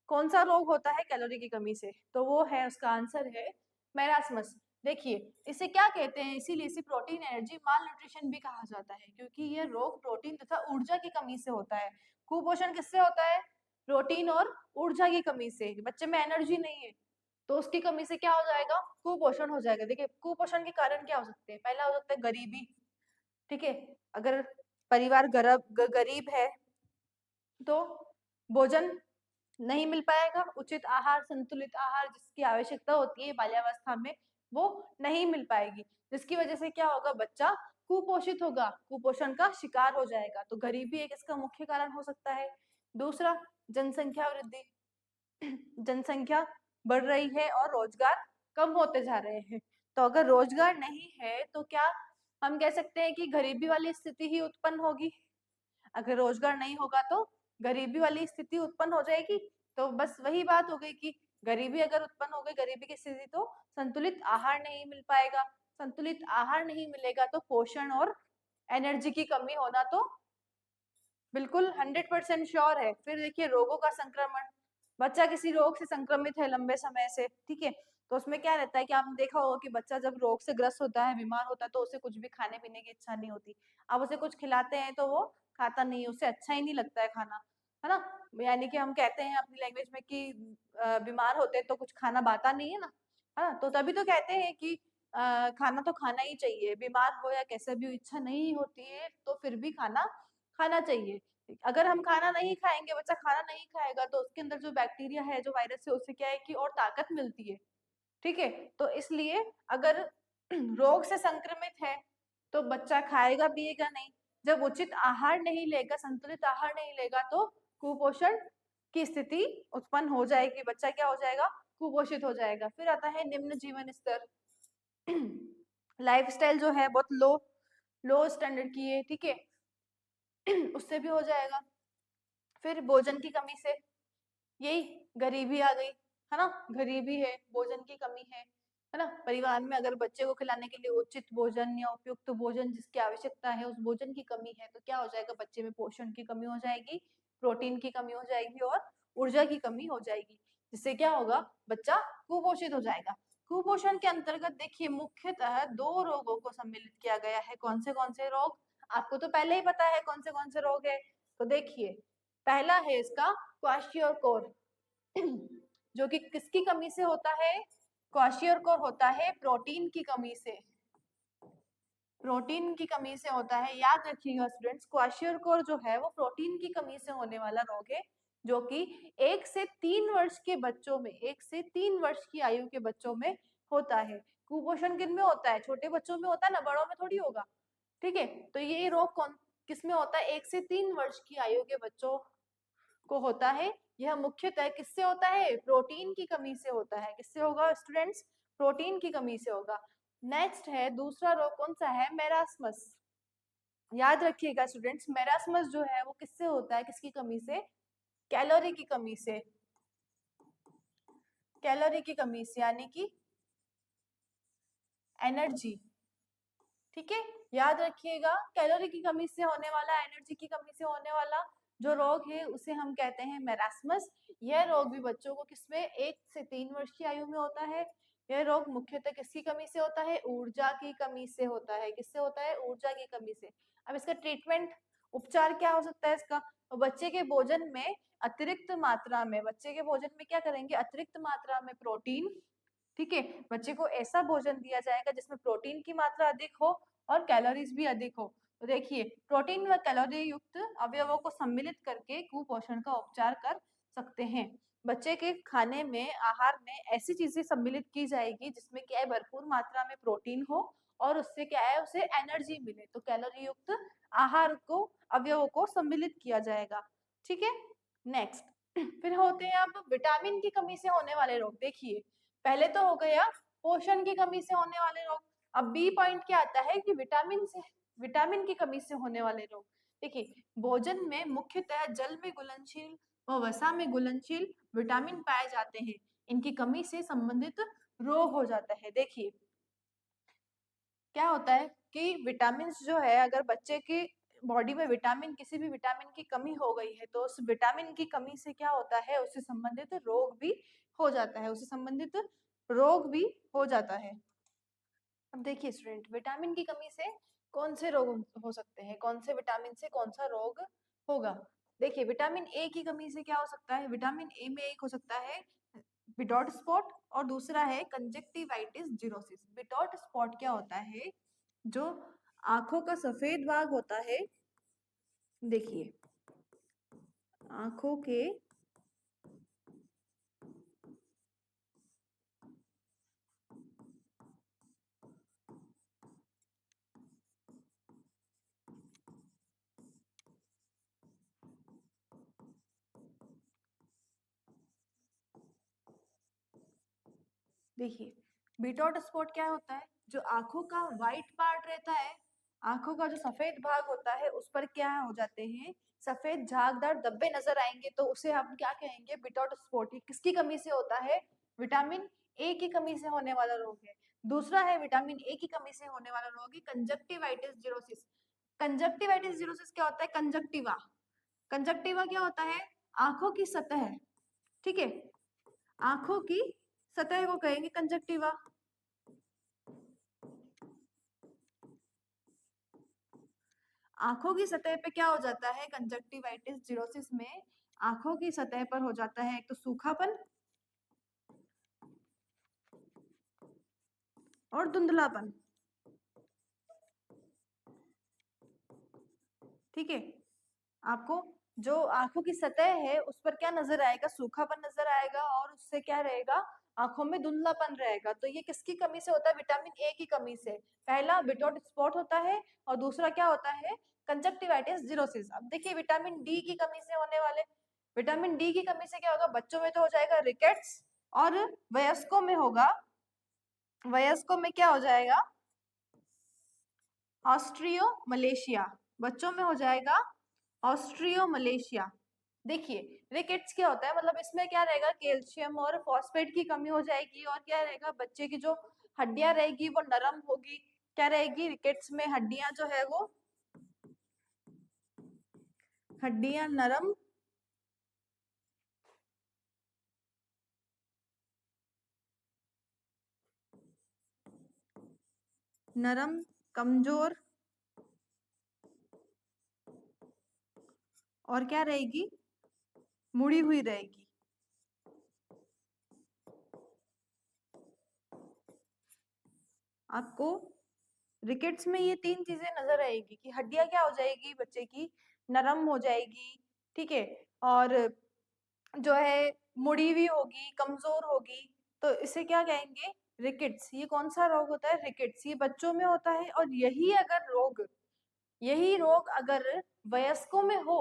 कौन सा रोग होता है कैलोरी की कमी से? तो वो है, उसका आंसर है मैरास्मस। देखिए, इसे क्या कहते हैं, इसीलिए इसे प्रोटीन एनर्जी माल न्यूट्रिशन भी कहा जाता है, क्योंकि ये रोग प्रोटीन तथा ऊर्जा की कमी से होता है। कुपोषण किससे होता है? प्रोटीन और ऊर्जा की कमी से। बच्चे में एनर्जी नहीं है तो उसकी कमी से क्या हो जाएगा, कुपोषण हो जाएगा। देखिए, कुपोषण के कारण क्या हो सकते हैं? पहला हो सकता है गरीबी, ठीक है। अगर परिवार गरीब है तो भोजन नहीं मिल पाएगा, उचित आहार, संतुलित आहार जिसकी आवश्यकता होती है बाल्यावस्था में, वो नहीं मिल पाएगी, जिसकी वजह से क्या होगा, बच्चा कुपोषित होगा, कुपोषण का शिकार हो जाएगा। तो गरीबी एक इसका मुख्य कारण हो सकता है। दूसरा, जनसंख्या वृद्धि, जनसंख्या बढ़ रही है और रोजगार कम होते जा रहे हैं। तो अगर रोजगार नहीं है तो क्या हम कह सकते हैं कि गरीबी वाली स्थिति ही उत्पन्न होगी? अगर रोजगार नहीं होगा तो गरीबी वाली स्थिति उत्पन्न हो जाएगी। तो बस वही बात हो गई कि गरीबी अगर उत्पन्न हो गई, गरीबी की स्थिति, तो संतुलित आहार नहीं मिल पाएगा। संतुलित आहार नहीं मिलेगा तो पोषण और एनर्जी की कमी होना तो बिल्कुल 100% श्योर है। फिर देखिए, रोगों का संक्रमण, बच्चा किसी रोग से संक्रमित है लंबे समय से, ठीक है, तो उसमें क्या रहता है कि आपने देखा होगा कि बच्चा जब रोग से ग्रस्त होता है, बीमार होता है, तो उसे कुछ भी खाने पीने की इच्छा नहीं होती। आप उसे कुछ खिलाते हैं तो वो खाता नहीं है, उसे अच्छा ही नहीं लगता है खाना, है ना। यानी कि हम कहते हैं अपनी लैंग्वेज में कि बीमार होते हैं तो कुछ खाना बाता नहीं है ना, है ना। तो तभी तो कहते हैं कि खाना तो खाना ही चाहिए, बीमार हो या कैसे भी, इच्छा नहीं होती है तो फिर भी खाना खाना चाहिए। अगर हम खाना नहीं खाएंगे, बच्चा खाना नहीं खाएगा, तो उसके अंदर जो बैक्टीरिया है, जो वायरस है, उससे क्या है कि और ताकत मिलती है, ठीक है। तो इसलिए अगर रोग से संक्रमित है तो बच्चा खाएगा पिएगा नहीं। जब उचित आहार नहीं लेगा, संतुलित आहार नहीं लेगा, तो कुपोषण की स्थिति उत्पन्न हो जाएगी, बच्चा क्या हो जाएगा, कुपोषित हो जाएगा। फिर आता है निम्न जीवन स्तर। लाइफस्टाइल जो है बहुत लो लो स्टैंडर्ड की है, ठीक है, उससे भी हो जाएगा। फिर भोजन की कमी से, यही गरीबी आ गई, है ना, गरीबी है, भोजन की कमी है ना। परिवार में अगर बच्चे को खिलाने के लिए उचित भोजन या उपयुक्त भोजन जिसकी आवश्यकता है, उस भोजन की कमी है, तो क्या हो जाएगा, बच्चे में पोषण की कमी हो जाएगी, प्रोटीन की कमी हो जाएगी और ऊर्जा की कमी हो जाएगी, जिससे क्या होगा, बच्चा कुपोषित हो जाएगा। कुपोषण के अंतर्गत देखिए मुख्यतः दो रोगों को सम्मिलित किया गया है। कौन से रोग? आपको तो पहले ही पता है कौन से रोग है। तो देखिए, पहला है इसका क्वाशियोकोर, जो कि किसकी कमी से होता है? क्वाशियोकोर होता है प्रोटीन की कमी से। प्रोटीन की कमी से होता है। याद रखिएगा स्टूडेंट्स, क्वाशियोरकोर जो है वो प्रोटीन की कमी से होने वाला रोग है, जो कि 1 से 3 वर्ष के बच्चों में, 1 से 3 वर्ष की आयु के बच्चों में होता है। कुपोषण किन में होता है? छोटे बच्चों में होता है ना, बड़ों में थोड़ी होगा। ठीक है, तो ये रोग कौन किस में होता है? 1 से 3 वर्ष की आयु के बच्चों को होता है। यह मुख्यतः किससे होता है? प्रोटीन की कमी से होता है। किससे होगा स्टूडेंट्स? प्रोटीन की कमी से होगा। नेक्स्ट है दूसरा रोग, कौन सा है? मेरास्मस। याद रखिएगा स्टूडेंट्स, मेरास्मस जो है वो किससे होता है? किसकी कमी से? कैलोरी की कमी से। कैलोरी की कमी से यानी कि एनर्जी। ठीक है, याद रखिएगा, कैलोरी की कमी से होने वाला, एनर्जी की कमी से होने वाला जो रोग है उसे हम कहते हैं मेरास्मस। यह रोग भी बच्चों को किसमें? 1 से 3 वर्ष की आयु में होता है। यह रोग मुख्यतः किसकी कमी से होता है? ऊर्जा की कमी से होता है। किससे होता है? ऊर्जा की कमी से। अब इसका ट्रीटमेंट, उपचार क्या हो सकता है इसका? तो बच्चे के भोजन में अतिरिक्त मात्रा में, बच्चे के भोजन में क्या करेंगे? अतिरिक्त मात्रा में प्रोटीन। ठीक है, बच्चे को ऐसा भोजन दिया जाएगा जिसमें प्रोटीन की मात्रा अधिक हो और कैलोरीज भी अधिक हो। तो देखिए, प्रोटीन व कैलोरी युक्त अवयवों को सम्मिलित करके कुपोषण का उपचार कर सकते हैं। बच्चे के खाने में, आहार में ऐसी चीजें सम्मिलित की जाएगी जिसमें क्या है? भरपूर मात्रा में प्रोटीन हो और उससे क्या है? उसे एनर्जी मिले। तो कैलोरी युक्त आहार को, अवयवों को सम्मिलित किया जाएगा। ठीक है, नेक्स्ट फिर होते हैं अब विटामिन की कमी से होने वाले रोग। देखिए, पहले तो हो गया पोषण की कमी से होने वाले रोग। अब बी पॉइंट क्या आता है कि विटामिन की कमी से होने वाले रोग। देखिए, भोजन में मुख्यतः जल में घुलनशील व वसा में घुलनशील विटामिन पाए जाते हैं। इनकी कमी से संबंधित रोग हो जाता है। देखिए, क्या होता है कि विटामिन जो है, अगर बच्चे की बॉडी में विटामिन, किसी भी विटामिन की कमी हो गई है, तो उस विटामिन की कमी से क्या होता है? उससे संबंधित रोग भी हो जाता है। उससे संबंधित रोग भी हो जाता है। अब देखिए स्टूडेंट, विटामिन की कमी से कौन से रोग हो सकते हैं? कौन से विटामिन से कौन सा रोग होगा? देखिए, विटामिन ए की कमी से क्या हो सकता है? विटामिन ए में एक हो सकता है बिटॉट स्पॉट और दूसरा है कंजक्टिवाइटिस जिरोसिस। बिटॉट स्पॉट क्या होता है? जो आंखों का सफेद भाग होता है। देखिए, आंखों के देखिए, बिटॉट स्पॉट क्या होता है? जो आंखों का व्हाइट पार्ट रहता है, आंखों का जो सफेद भाग होता है, उस पर क्या हो जाते हैं? सफेद झागदार धब्बे नजर आएंगे, तो उसे हम क्या कहेंगे? Bitot spot. ये किसकी कमी से होता है? विटामिन ए की कमी से होने वाला रोग है। दूसरा है विटामिन ए की कमी से होने वाला रोग है कंजक्टिवाइटिस जिरोसिस। कंजक्टिवाइटिस जिरोसिस क्या होता है? कंजक्टिवा, कंजक्टिवा क्या होता है? आंखों की सतह। ठीक है, आंखों की सतह को कहेंगे कंजक्टिवा। आंखों की सतह पे क्या हो जाता है? कंजक्टिवाइटिस जिरोसिस में आंखों की सतह पर हो जाता है एक तो सूखापन और धुंधलापन। ठीक है, आपको जो आंखों की सतह है उस पर क्या नजर आएगा? सूखापन नजर आएगा और उससे क्या रहेगा? आंखों में धुंधलापन रहेगा। तो ये किसकी कमी से होता है? विटामिन ए की कमी से। पहला बिटॉट स्पॉट होता है और दूसरा क्या होता है? कंजक्टिवाइटिस जिरोसिस। अब देखिए, विटामिन डी की कमी से होने वाले, विटामिन डी की कमी से क्या होगा? बच्चों में तो हो जाएगा रिकेट्स और वयस्कों में होगा, वयस्कों में क्या हो जाएगा? Osteo Malaysia. बच्चों में हो जाएगा ऑस्ट्रियो मलेशिया। देखिए, रिकेट्स क्या होता है? मतलब इसमें क्या रहेगा? कैल्शियम और फॉस्फेट की कमी हो जाएगी और क्या रहेगा? बच्चे की जो हड्डियां रहेगी वो नरम होगी। क्या रहेगी? रिकेट्स में हड्डियां जो है वो, हड्डियां नरम, नरम, कमजोर और क्या रहेगी? मुड़ी हुई रहेगी। आपको रिकेट्स में ये 3 चीजें नजर आएगी कि हड्डियां क्या हो जाएगी बच्चे की, नरम हो जाएगी, ठीक है, और जो है मुड़ी हुई होगी, कमजोर होगी, तो इसे क्या कहेंगे, रिकेट्स। ये कौन सा रोग होता है, रिकेट्स, ये बच्चों में होता है। और यही रोग अगर वयस्कों में हो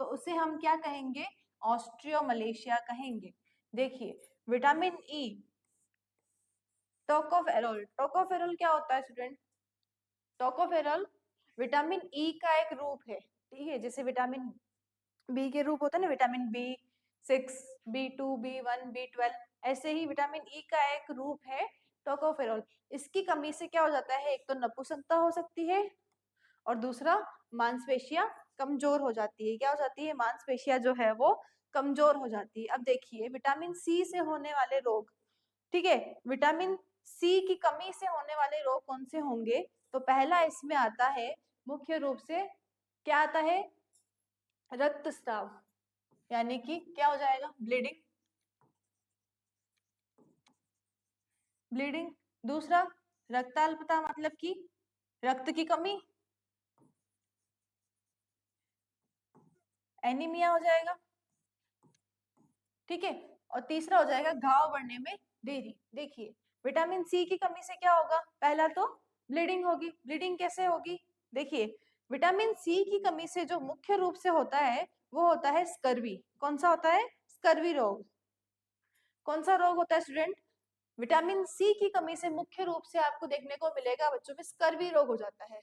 तो उसे हम क्या कहेंगे, ऑस्ट्रियोमलेशिया कहेंगे। देखिए, विटामिन ई, टोकोफेरोल, टोकोफेरोल क्या होता है स्टूडेंट, टोकोफेरोल विटामिन ई का एक रूप है, ठीक है, जैसे विटामिन बी के रूप होता है ना, vitamin B6, B2, B1, B12, ऐसे ही विटामिन ई का एक रूप है टोकोफेरोल। इसकी कमी से क्या हो जाता है, एक तो नपुंसकता हो सकती है और दूसरा मांसपेशियां कमजोर हो जाती है। क्या हो जाती है, मांसपेशियां जो है वो कमजोर हो जाती है। अब देखिए, विटामिन सी से होने वाले रोग, ठीक है, विटामिन सी की कमी से होने वाले रोग कौन से होंगे, तो पहला इसमें आता है मुख्य रूप से, क्या आता है, रक्तस्राव, यानी कि क्या हो जाएगा, ब्लीडिंग, ब्लीडिंग। दूसरा, रक्ताल्पता, मतलब कि रक्त की कमी, एनीमिया हो जाएगा, ठीक है। और तीसरा हो जाएगा घाव बढ़ने में देरी। देखिए, विटामिन सी की कमी से क्या होगा, पहला तो ब्लीडिंग होगी। ब्लीडिंग कैसे होगी, देखिए, विटामिन सी की कमी से जो मुख्य रूप से होता है वो होता है स्कर्वी। कौन सा होता है, स्कर्वी रोग। कौन सा रोग होता है स्टूडेंट, विटामिन सी की कमी से मुख्य रूप से आपको देखने को मिलेगा बच्चों में स्कर्वी रोग हो जाता है।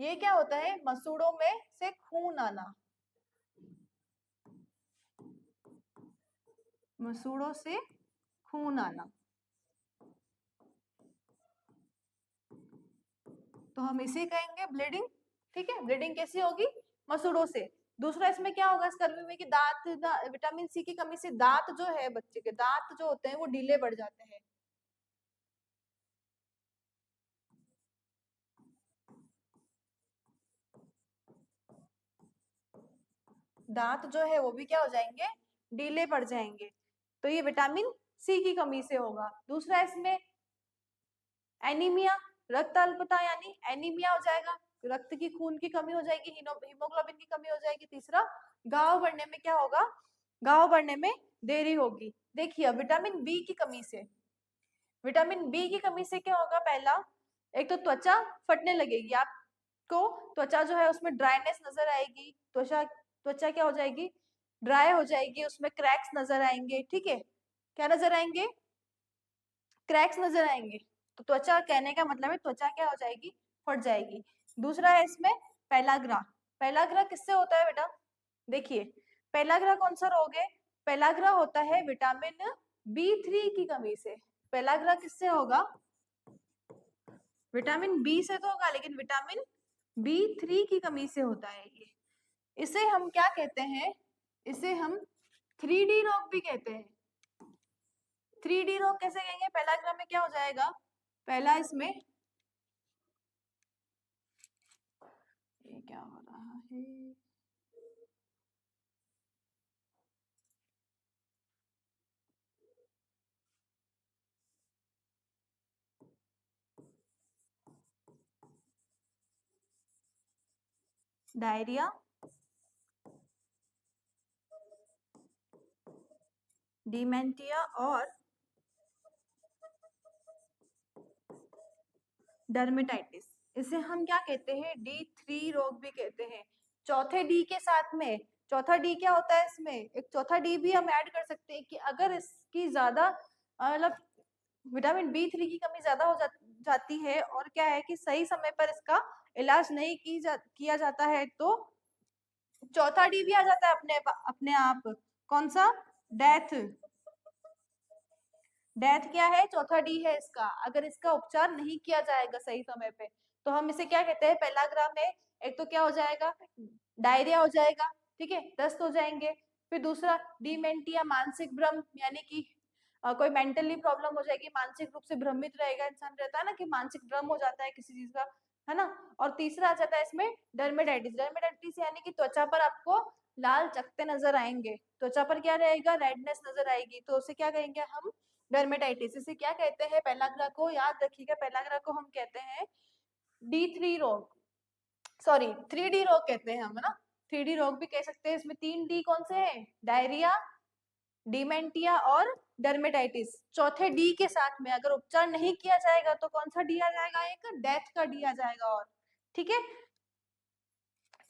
ये क्या होता है, मसूड़ों में से खून आना, मसूड़ों से खून आना, तो हम इसे कहेंगे ब्लीडिंग, ठीक है। ब्लीडिंग कैसी होगी, मसूड़ों से। दूसरा इसमें क्या होगा स्कर्वी में कि विटामिन सी की कमी से दांत जो है, बच्चे के दांत जो होते हैं वो ढीले पड़ जाते हैं। दांत जो है वो भी क्या हो जाएंगे, ढीले पड़ जाएंगे। तो ये विटामिन सी की कमी से होगा। दूसरा इसमें एनीमिया, रक्त अल्पता, यानी एनीमिया हो जाएगा, रक्त की खून की कमी हो जाएगी, हीमोग्लोबिन की कमी हो जाएगी। तीसरा, घाव बढ़ने में क्या होगा, घाव बढ़ने में देरी होगी। देखिए, विटामिन बी की कमी से, विटामिन बी की कमी से क्या होगा, पहला, एक तो त्वचा फटने लगेगी, आपको त्वचा जो है उसमें ड्राइनेस नजर आएगी, त्वचा त्वचा क्या हो जाएगी, ड्राई हो जाएगी, उसमें क्रैक्स नजर आएंगे, ठीक है, क्या नजर आएंगे, क्रैक्स नजर आएंगे। तो त्वचा, कहने का मतलब है त्वचा क्या हो जाएगी, फट जाएगी। दूसरा है इसमें पेलाग्रा। पेलाग्रा किससे होता है बेटा, देखिए, पेलाग्रा कौन सा रोग है, पेलाग्रा होता है विटामिन B3 की कमी से। पेलाग्रा किससे होगा, विटामिन बी से तो होगा, लेकिन विटामिन B3 की कमी से होता है ये। इसे हम क्या कहते हैं, इसे हम 3D रोग भी कहते हैं। 3D रोग कैसे कहेंगे, पेलाग्रा में क्या हो जाएगा, पहला इसमें, ये क्या हो रहा है, डायरिया, डिमेंटिया और डर्मेटाइटिस। इसे हम क्या कहते हैं, D3 रोग भी कहते हैं। चौथे डी के साथ में, चौथा डी क्या होता है इसमें, एक चौथा डी भी हम ऐड कर सकते हैं कि अगर इसकी ज्यादा मतलब विटामिन B3 की कमी ज्यादा हो जाती है और क्या है कि सही समय पर इसका इलाज नहीं किया जाता है, तो चौथा डी भी आ जाता है अपने अपने आप। कौन सा, डेथ। डेथ क्या है, चौथा डी है इसका, अगर इसका उपचार नहीं किया जाएगा सही समय पे, तो हम इसे क्या कहते हैं, पेलाग्रा में एक तो क्या हो जाएगा, डायरिया हो जाएगा, ठीक है, दस्त हो जाएंगे। फिर दूसरा, डिमेंटिया, मानसिक भ्रम, यानी कि कोई मेंटली प्रॉब्लम हो जाएगी, मानसिक रूप से भ्रमित रहेगा इंसान, रहता है ना कि मानसिक भ्रम हो जाता है किसी चीज का, है ना। और तीसरा आ जाता है इसमें डर्मेटाइटिस। डर्मेटाइटिस यानी कि त्वचा पर आपको लाल चकत्ते नजर आएंगे, त्वचा पर क्या रहेगा, रेडनेस नजर आएगी, तो उसे क्या कहेंगे हम, डर्मेटाइटिस। इसे क्या कहते हैं? पेलाग्रा को याद रखिएगा, पेलाग्रा को हम कहते हैं D3 रोग, सॉरी 3D रोग कहते हैं हम, है ना। 3D रोग भी कह सकते हैं। इसमें 3D कौन से हैं? डायरिया, डिमेंटिया और डर्मेटाइटिस। चौथे डी के साथ में अगर उपचार नहीं किया जाएगा तो कौन सा डी आ जाएगा? एक डेथ का डी आ जाएगा। और ठीक है,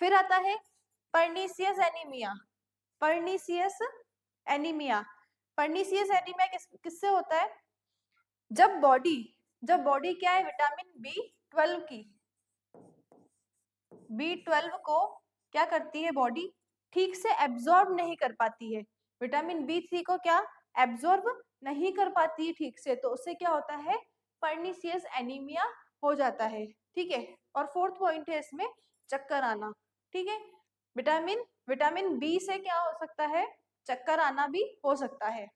फिर आता है pernicious anaemia. Pernicious anaemia, pernicious anaemia किससे होता है? जब बॉडी क्या है? विटामिन B12 की, B12 को क्या करती है बॉडी? ठीक से एब्जॉर्ब नहीं कर पाती है। विटामिन B3 को क्या एब्जॉर्ब नहीं कर पाती है ठीक से, तो उससे क्या होता है? पर्नीसियस एनीमिया हो जाता है। ठीक है, और फोर्थ पॉइंट है इसमें चक्कर आना। ठीक है, विटामिन बी से क्या हो सकता है? चक्कर आना भी हो सकता है।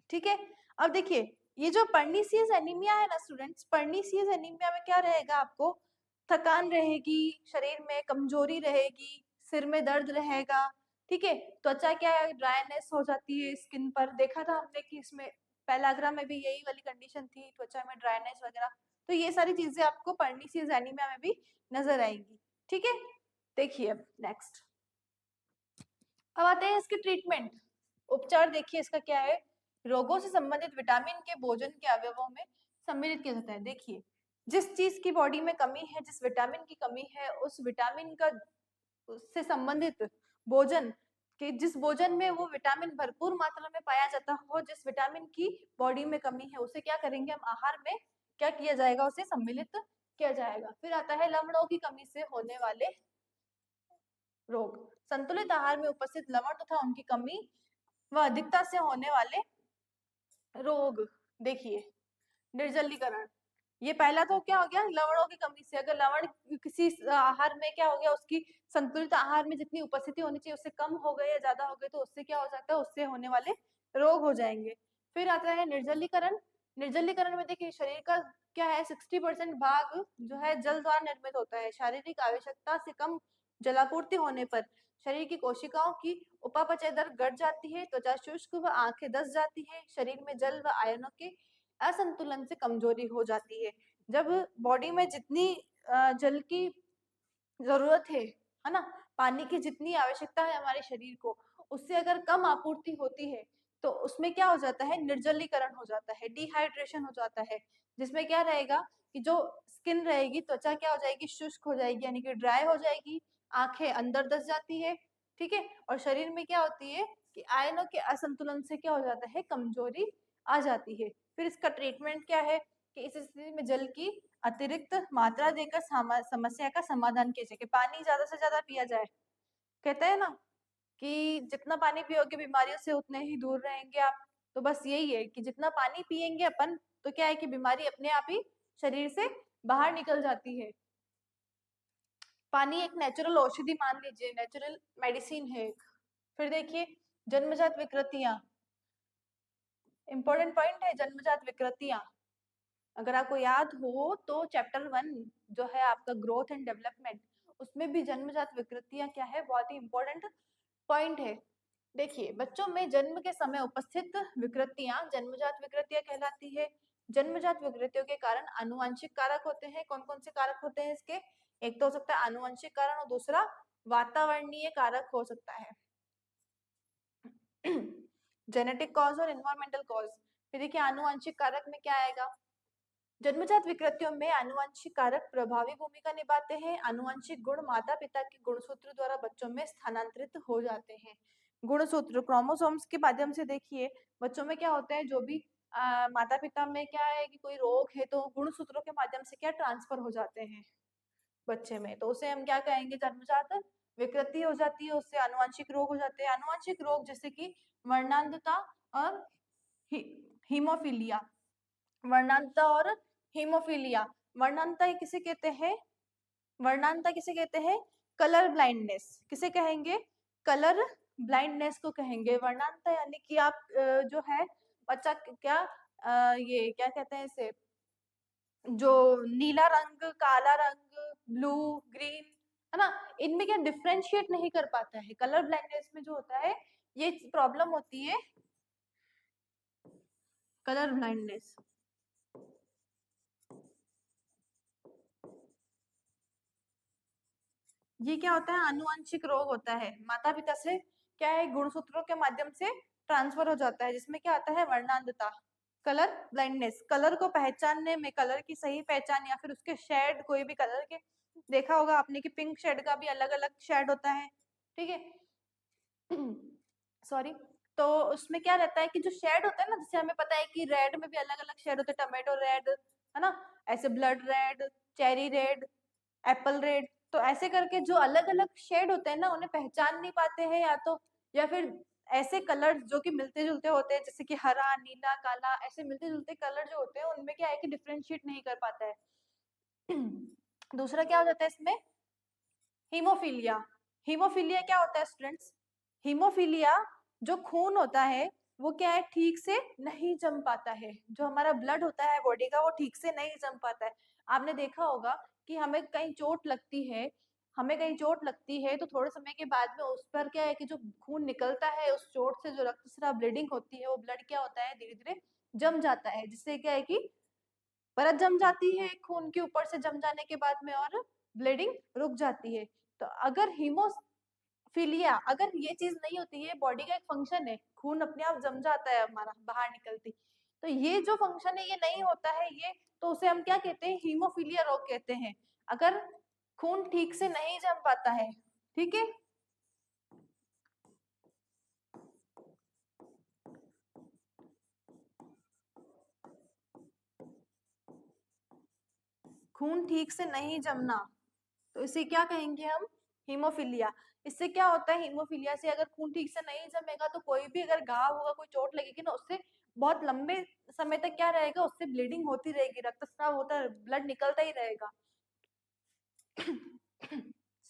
ठीक है, अब देखिए ये जो पर्नीसियस एनीमिया है ना स्टूडेंट्स, पर्नीसियस एनीमिया में क्या रहेगा? आपको थकान रहेगी, शरीर में कमजोरी रहेगी, सिर में दर्द रहेगा। ठीक है, त्वचा क्या है? ड्राइनेस हो जाती है स्किन पर। देखा था हमने कि इसमें पेलाग्रा में भी यही वाली कंडीशन थी, त्वचा में ड्राइनेस वगैरह। तो ये सारी चीजें आपको पर्नीसियस एनीमिया में भी नजर आएंगी। ठीक है, देखिए अब नेक्स्ट, अब आते हैं इसके ट्रीटमेंट, उपचार। देखिए इसका क्या है? रोगों से संबंधित विटामिन के भोजन के अवयवों में सम्मिलित किया जाता है। देखिए जिस चीज की बॉडी में कमी है, जिस विटामिन की कमी है, उस विटामिन का उससे संबंधित भोजन के, जिस भोजन में वो विटामिन भरपूर मात्रा में पाया जाता हो, जिस विटामिन की बॉडी में कमी है, उसे क्या करेंगे हम? आहार में क्या किया जाएगा? उसे सम्मिलित किया जाएगा। फिर आता है लवणों की कमी से होने वाले रोग। संतुलित आहार में उपस्थित लवण तथा उनकी कमी व अधिकता से होने वाले रोग। देखिए निर्जलीकरण, ये पहला तो क्या हो गया? लवणों की कमी से। अगर लवण किसी आहार में क्या हो गया? उसकी संतुलित आहार में जितनी उपस्थिति होनी चाहिए उससे कम हो गए या ज्यादा हो गए, तो उससे क्या हो सकता है? उससे होने वाले रोग हो जाएंगे। फिर आता है निर्जलीकरण। निर्जलीकरण में देखिए शरीर का क्या है? 60% भाग जो है जल द्वारा निर्मित होता है। शारीरिक आवश्यकता से कम जलापूर्ति होने पर शरीर की कोशिकाओं की उपापचय दर घट जाती है, त्वचा शुष्क व आंखें धंस जाती है, शरीर में जल व आयनों के असंतुलन से कमजोरी हो जाती है। जब बॉडी में जितनी जल की जरूरत है ना, पानी की जितनी आवश्यकता है हमारे शरीर को, उससे अगर कम आपूर्ति होती है तो उसमें क्या हो जाता है? निर्जलीकरण हो जाता है, डिहाइड्रेशन हो जाता है। जिसमें क्या रहेगा कि जो स्किन रहेगी, त्वचा क्या हो जाएगी? शुष्क हो जाएगी, यानी कि ड्राई हो जाएगी, आंखें अंदर धंस जाती है। ठीक है, और शरीर में क्या होती है कि आयनों के असंतुलन से क्या हो जाता है? कमजोरी आ जाती है। फिर इसका ट्रीटमेंट क्या है कि इस स्थिति में जल की अतिरिक्त मात्रा देकर समस्या का समाधान किया जाए। पानी ज्यादा से ज्यादा पिया जाए। कहते हैं ना कि जितना पानी पियोगे बीमारियों से उतने ही दूर रहेंगे आप। तो बस यही है कि जितना पानी पियेंगे अपन, तो क्या है कि बीमारी अपने आप ही शरीर से बाहर निकल जाती है। पानी एक नेचुरल औषधि मान लीजिए, नेचुरल मेडिसिन है। फिर देखिए जन्मजात विकृतियां, इंपॉर्टेंट पॉइंट है जन्मजात विकृतियां। अगर आपको याद हो तो चैप्टर 1 जो है आपका ग्रोथ एंड डेवलपमेंट, उसमें भी जन्मजात विकृतियां क्या है? बहुत ही इंपॉर्टेंट पॉइंट है। देखिए बच्चों में जन्म के समय उपस्थित विकृतियां जन्मजात विकृतियां कहलाती है। जन्मजात विकृतियों के कारण आनुवंशिक कारक होते हैं। कौन कौन से कारक होते हैं इसके? एक तो हो सकता है आनुवंशिक कारण, और दूसरा वातावरणीय कारक हो सकता है। जेनेटिक कॉज और इन्वायरमेंटल कॉज। फिर देखिए आनुवंशिक कारक में क्या आएगा? जन्मजात विकृतियों में आनुवंशिक कारक प्रभावी भूमिका निभाते हैं। आनुवंशिक गुण माता पिता के गुणसूत्र द्वारा बच्चों में स्थानांतरित हो जाते हैं। गुणसूत्र क्रोमोसोम्स के माध्यम से देखिए बच्चों में क्या होता है? जो भी माता पिता में क्या है कि कोई रोग है तो गुणसूत्रों के माध्यम से क्या ट्रांसफर हो जाते हैं बच्चे में, तो उसे हम क्या कहेंगे? जन्मजात विकृति हो जाती है, उससे आनुवंशिक रोग हो जाते हैं। आनुवंशिक रोग जैसे कि वर्णांधता और हीमोफीलिया। वर्णांधता और हीमोफीलिया। वर्णांधता किसे कहते हैं? वर्णांधता किसे कहते हैं? Colour blindness. किसे कहेंगे? कलर ब्लाइंडनेस को कहेंगे वर्णांधता। यानी कि आप जो है बच्चा क्या ये क्या कहते हैं इसे, जो नीला रंग, काला रंग, ब्लू, ग्रीन, है ना, इनमें क्या डिफ्रेंशिएट नहीं कर पाता है। कलर ब्लाइंडनेस में जो होता है ये प्रॉब्लम होती है, कलर ब्लाइंडनेस। ये क्या होता है? आनुवंशिक रोग होता है, माता पिता से क्या है, गुणसूत्रों के माध्यम से ट्रांसफर हो जाता है, जिसमें क्या आता है? वर्णांधता। कलर ब्लाइंडनेस, कलर को पहचानने में, कलर की सही पहचान या फिर उसके शेड, कोई भी कलर के देखा होगा आपने कि पिंक शेड का भी अलग अलग शेड होता है, ठीक है? सॉरी। तो उसमें क्या रहता है कि जो शेड होता है ना, जैसे हमें पता है कि रेड में भी अलग अलग शेड होते हैं, टमाटो रेड, है ना, ऐसे blood red, cherry red, Apple red, तो ऐसे करके जो अलग अलग शेड होते हैं ना, उन्हें पहचान नहीं पाते हैं, या फिर ऐसे कलर जो कि मिलते जुलते होते हैं, जैसे कि हरा, नीला, काला, ऐसे मिलते जुलते कलर जो होते हैं, उनमें क्या है कि डिफ्रेंशिएट नहीं कर पाता है। दूसरा क्या हो जाता है इसमें? हीमोफीलिया। हीमोफीलिया क्या होता है स्टूडेंट्स? हीमोफीलिया जो खून होता है वो क्या है, ठीक से नहीं जम पाता है, जो हमारा ब्लड होता है बॉडी का, वो ठीक से नहीं जम पाता है। आपने देखा होगा कि हमें कहीं चोट लगती है तो थोड़े समय के बाद में उस पर क्या है कि जो खून निकलता है उस चोट से, जो रक्तस्राव ब्लीडिंग होती है, वो ब्लड क्या होता है, धीरे धीरे जम जाता है, जिससे क्या है कि परत जम जाती है खून के ऊपर से, जम जाने के बाद में और ब्लीडिंग रुक जाती है। तो अगर हीमोफीलिया, अगर ये चीज नहीं होती है, बॉडी का एक फंक्शन है, खून अपने आप जम जाता है हमारा बाहर निकलती, तो ये जो फंक्शन है ये नहीं होता है, ये तो उसे हम क्या कहते हैं? हीमोफीलिया रोग कहते हैं, अगर खून ठीक से नहीं जम पाता है, ठीक है? खून ठीक से नहीं जमना, तो इसे क्या कहेंगे हम? हीमोफीलिया। इससे क्या होता है? हीमोफीलिया से अगर खून ठीक से नहीं जमेगा तो कोई भी अगर घाव होगा, कोई चोट लगेगी ना, उससे बहुत लंबे समय तक क्या रहेगा, उससे ब्लीडिंग होती रहेगी, रक्तस्राव होता है, ब्लड निकलता ही रहेगा।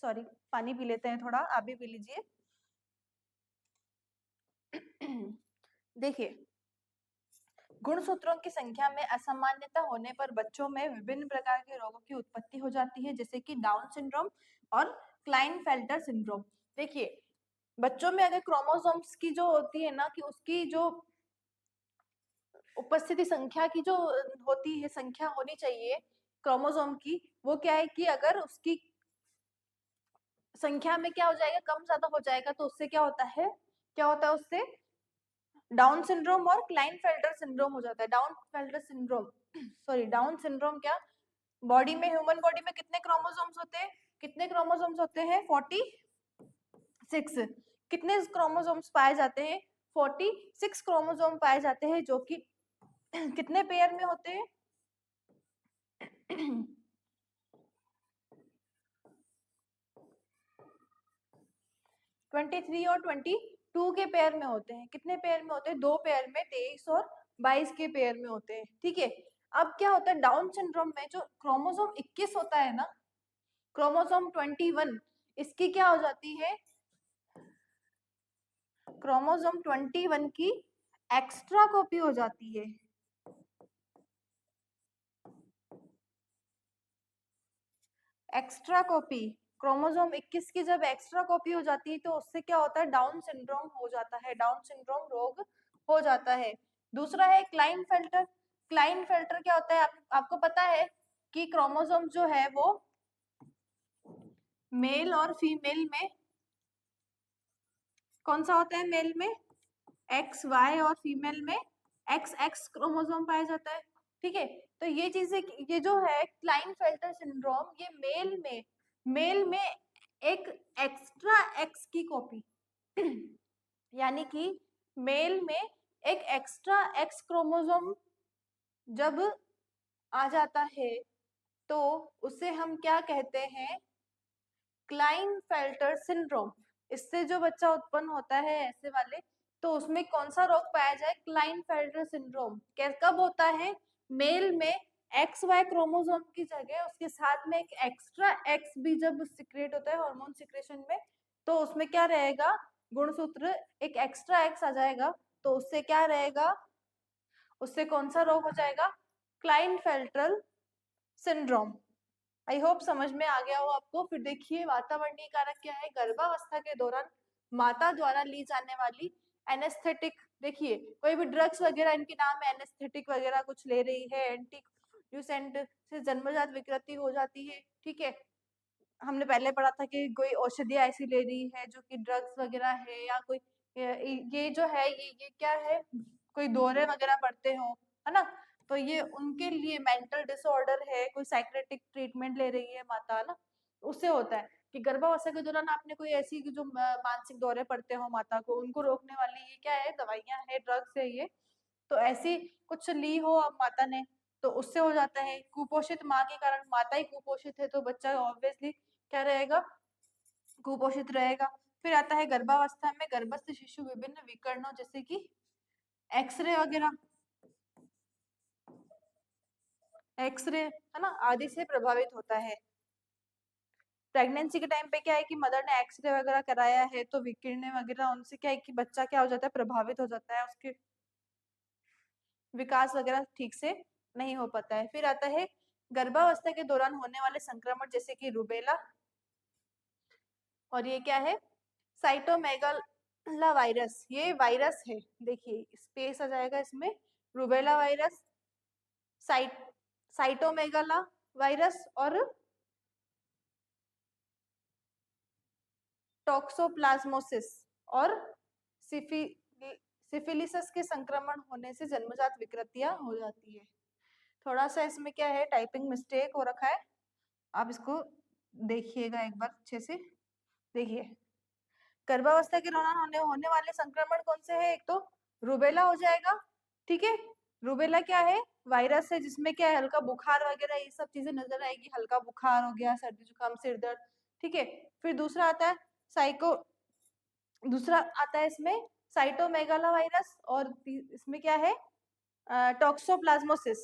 सॉरी, पानी पी लेते हैं थोड़ा, आप भी पी लीजिए। देखिए, गुणसूत्रों की संख्या में असामान्यता होने पर बच्चों में विभिन्न प्रकार के रोगों की उत्पत्ति हो जाती है, जैसे कि डाउन सिंड्रोम और क्लाइनफेल्टर सिंड्रोम। देखिए, बच्चों में अगर क्रोमोसोम्स की जो होती है ना, कि उसकी जो उपस्थिति संख्या की जो होती है, संख्या होनी चाहिए क्रोमोसोम की, वो क्या है कि अगर उसकी संख्या में क्या हो जाएगा, कम ज्यादा हो जाएगा, तो उससे क्या होता है, उससे डाउन सिंड्रोम और क्लाइनफेल्टर सिंड्रोम हो जाता है। डाउन सिंड्रोम क्या, बॉडी में, ह्यूमन बॉडी में कितने क्रोमोसोम्स होते हैं? 46। कितने क्रोमोसोम्स पाए जाते हैं? 46 क्रोमोसोम पाए जाते हैं, जो कि कितने पेयर में होते हैं? 23 और 22 के पेयर में होते हैं। कितने पेयर में होते हैं? 2 पेयर में, 23 और 22 के पेयर में होते हैं, ठीक है? अब क्या होता है डाउन सिंड्रोम में, जो क्रोमोसोम 21 होता है ना, क्रोमोसोम 21, इसकी क्या हो जाती है, क्रोमोसोम 21 की एक्स्ट्रा कॉपी हो जाती है। एक्स्ट्रा कॉपी, क्रोमोसोम 21 की जब एक्स्ट्रा कॉपी हो जाती है तो उससे क्या होता है? डाउन सिंड्रोम हो जाता है, डाउन सिंड्रोम रोग हो जाता है। दूसरा है क्लाइनफेल्टर। क्लाइनफेल्टर क्या होता है? आपको पता है कि क्रोमोसोम जो है वो मेल और फीमेल में कौन सा होता है? मेल में एक्स वाई और फीमेल में एक्स एक्स क्रोमोसोम पाया जाता है, ठीक है? तो ये चीजें, ये जो है क्लाइनफेल्टर सिंड्रोम, ये मेल में एक एक्स्ट्रा एक्स की कॉपी यानी कि मेल में एक एक्स्ट्रा एक्स क्रोमोसोम जब आ जाता है तो उसे हम क्या कहते हैं? Klinefelter syndrome. इससे जो बच्चा उत्पन्न होता है ऐसे वाले, तो उसमें कौन सा रोग पाया जाए? Klinefelter syndrome. कब होता है? मेल में एक्स वाई क्रोमोसोम की जगह उसके साथ में एक एक्स्ट्रा एक्स भी जब सिक्रेट होता है हार्मोन सिक्रेशन में, तो उसमें क्या रहेगा? गुणसूत्र एक एक्स्ट्रा एक्स आ जाएगा, तो उससे क्या रहेगा? उससे कौन सा रोग हो जाएगा? Klinefelter syndrome. आई होप समझ में आ गया हो आपको। फिर देखिए, वातावरणीय कारक क्या है? गर्भावस्था के दौरान माता द्वारा ली जाने वाली एनेस्थेटिक देखिए कोई भी ड्रग्स वगैरह इनके नाम है, एनेस्थेटिक वगैरह कुछ ले रही है, एंटी न्यूसेंट से जन्मजात विकृति हो जाती है। ठीक है, हमने पहले पढ़ा था कि कोई औषधियाँ ऐसी ले रही है जो कि ड्रग्स वगैरह है, या कोई ये जो है ये क्या है, कोई दौरे वगैरह पड़ते हो, है ना, तो ये उनके लिए मेंटल डिसऑर्डर है, कोई साइकेट्रिक ट्रीटमेंट ले रही है माता, ना, उससे होता है कि गर्भावस्था के दौरान आपने कोई ऐसी जो मानसिक दौरे पड़ते हो माता को, उनको रोकने वाली ये क्या है, दवाइयाँ है, ड्रग्स है ये, तो ऐसी कुछ ली हो अब माता ने तो उससे हो जाता है। कुपोषित माँ के कारण, माता ही कुपोषित है तो बच्चा ऑब्वियसली क्या रहेगा, कुपोषित रहेगा। फिर आता है गर्भावस्था में गर्भस्थ शिशु विभिन्न विकर्णों जैसे कि एक्सरे वगैरह, एक्सरे है ना आदि से प्रभावित होता है। प्रेगनेंसी के टाइम पे क्या है कि मदर ने एक्सरे वगैरह कराया है तो विकिरणें वगैरह उनसे क्या है कि बच्चा क्या हो जाता है, प्रभावित हो जाता है, उसके विकास वगैरह ठीक से नहीं हो पाता है। फिर आता है गर्भावस्था के दौरान होने वाले संक्रमण जैसे कि रुबेला, और ये क्या है, साइटोमेगाला वायरस, ये वायरस है, देखिए स्पेस आ जाएगा इसमें, रुबेला वायरस, साइटोमेगाला वायरस और टॉक्सोप्लाज्मोसिस और सिफिलिसिस के संक्रमण होने से जन्मजात विकृतियां हो जाती है। थोड़ा सा इसमें क्या है, टाइपिंग मिस्टेक हो रखा है, आप इसको देखिएगा एक बार अच्छे से। देखिए गर्भावस्था के दौरान होने वाले संक्रमण कौन से है, एक तो रूबेला हो जाएगा, ठीक है, रूबेला क्या है, वायरस है जिसमें क्या है हल्का बुखार वगैरह ये सब चीजें नजर आएगी, हल्का बुखार हो गया, सर्दी जुकाम सिर दर्द, ठीक है। फिर दूसरा आता है दूसरा आता है इसमें साइटोमेगाला वायरस, और इसमें क्या है टॉक्सोप्लाज्मोसिस,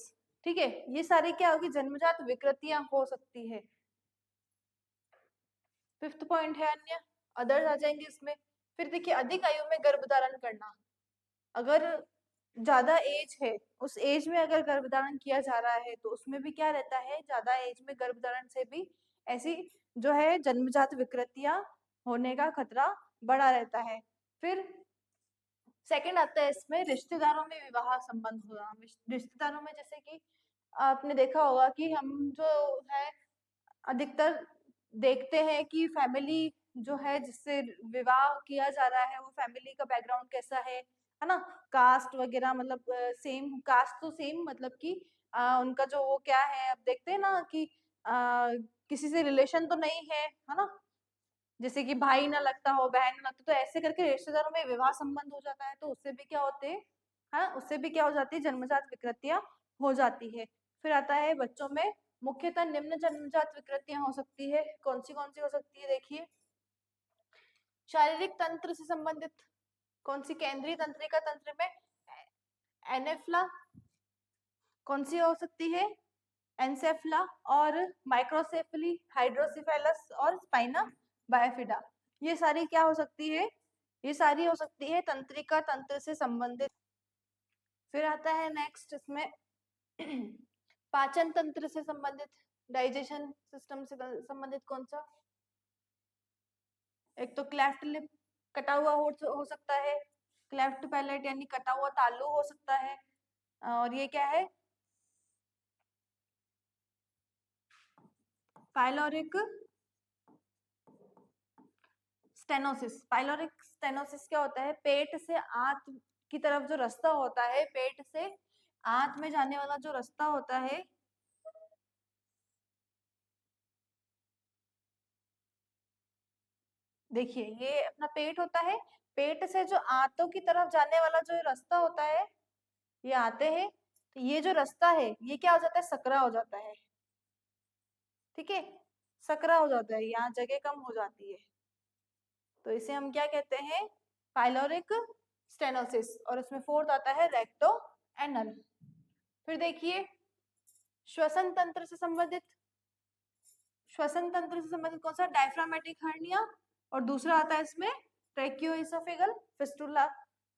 ठीक है, ये सारी क्या होगी, जन्मजात विकृतियां हो सकती है। फिफ्थ पॉइंट है अन्य, अदर्स आ जाएंगे इसमें। फिर देखिए अधिक आयु में गर्भधारण करना, अगर ज्यादा एज है, उस एज में अगर गर्भधारण किया जा रहा है तो उसमें भी क्या रहता है, ज्यादा एज में गर्भधारण से भी ऐसी जो है जन्मजात विकृतियां होने का खतरा बढ़ा रहता है। फिर सेकंड आता है इसमें रिश्तेदारों में विवाह संबंध होना, रिश्तेदारों में जैसे कि आपने देखा होगा कि हम जो है अधिकतर देखते हैं कि फैमिली जो है जिससे विवाह किया जा रहा है वो फैमिली का बैकग्राउंड कैसा है ना, कास्ट वगैरह, मतलब सेम कास्ट तो सेम, मतलब कि उनका जो वो क्या है, अब देखते हैं ना कि किसी से रिलेशन तो नहीं है ना, जैसे कि भाई ना लगता हो, बहन ना लगता, तो ऐसे करके रिश्तेदारों में विवाह संबंध हो जाता है, तो उससे भी क्या होते हैं, हाँ उससे भी क्या हो जाती है, जन्मजात विकृतियां हो जाती है। फिर आता है बच्चों में मुख्यतः निम्न जन्मजात विकृतियां हो सकती है, कौन सी हो सकती है, देखिए शारीरिक तंत्र से संबंधित, कौन सी, केंद्रीय तंत्रिका तंत्र में एनेफ्ला, कौन सी हो सकती है, एनसेफ्ला, और माइक्रोसेफली, हाइड्रोसिफेलस और स्पाइना बायोफिडा, ये सारी क्या हो सकती है, ये सारी हो सकती है तंत्रिका तंत्र से संबंधित। फिर आता है नेक्स्ट इसमें पाचन तंत्र से संबंधित, डाइजेशन सिस्टम से संबंधित कौन सा, एक तो क्लेफ्ट लिप, कटा हुआ हो सकता है, क्लेफ्ट पैलेट यानी कटा हुआ तालू हो सकता है, और ये क्या है, पाइलोरिक स्टेनोसिस। पाइलोरिक स्टेनोसिस क्या होता है, पेट से आंत की तरफ जो रास्ता होता है, पेट से आंत में जाने वाला जो रास्ता होता है, देखिए ये अपना पेट होता है, पेट से जो आंतों की तरफ जाने वाला जो रास्ता होता है, ये आते हैं, तो ये जो रास्ता है ये क्या हो जाता है, सकरा हो जाता है, ठीक है, सकरा हो जाता है, यहाँ जगह कम हो जाती है, तो इसे हम क्या कहते हैं, पाइलोरिक स्टेनोसिस। और इसमें फोर्थ आता है रेक्टो एनल। फिर देखिए श्वसन तंत्र से संबंधित, श्वसन तंत्र से संबंधित कौन सा, डायफ्रामेटिक हर्निया, और दूसरा आता है इसमें ट्रेक्योइसोफेगल फिस्टुला।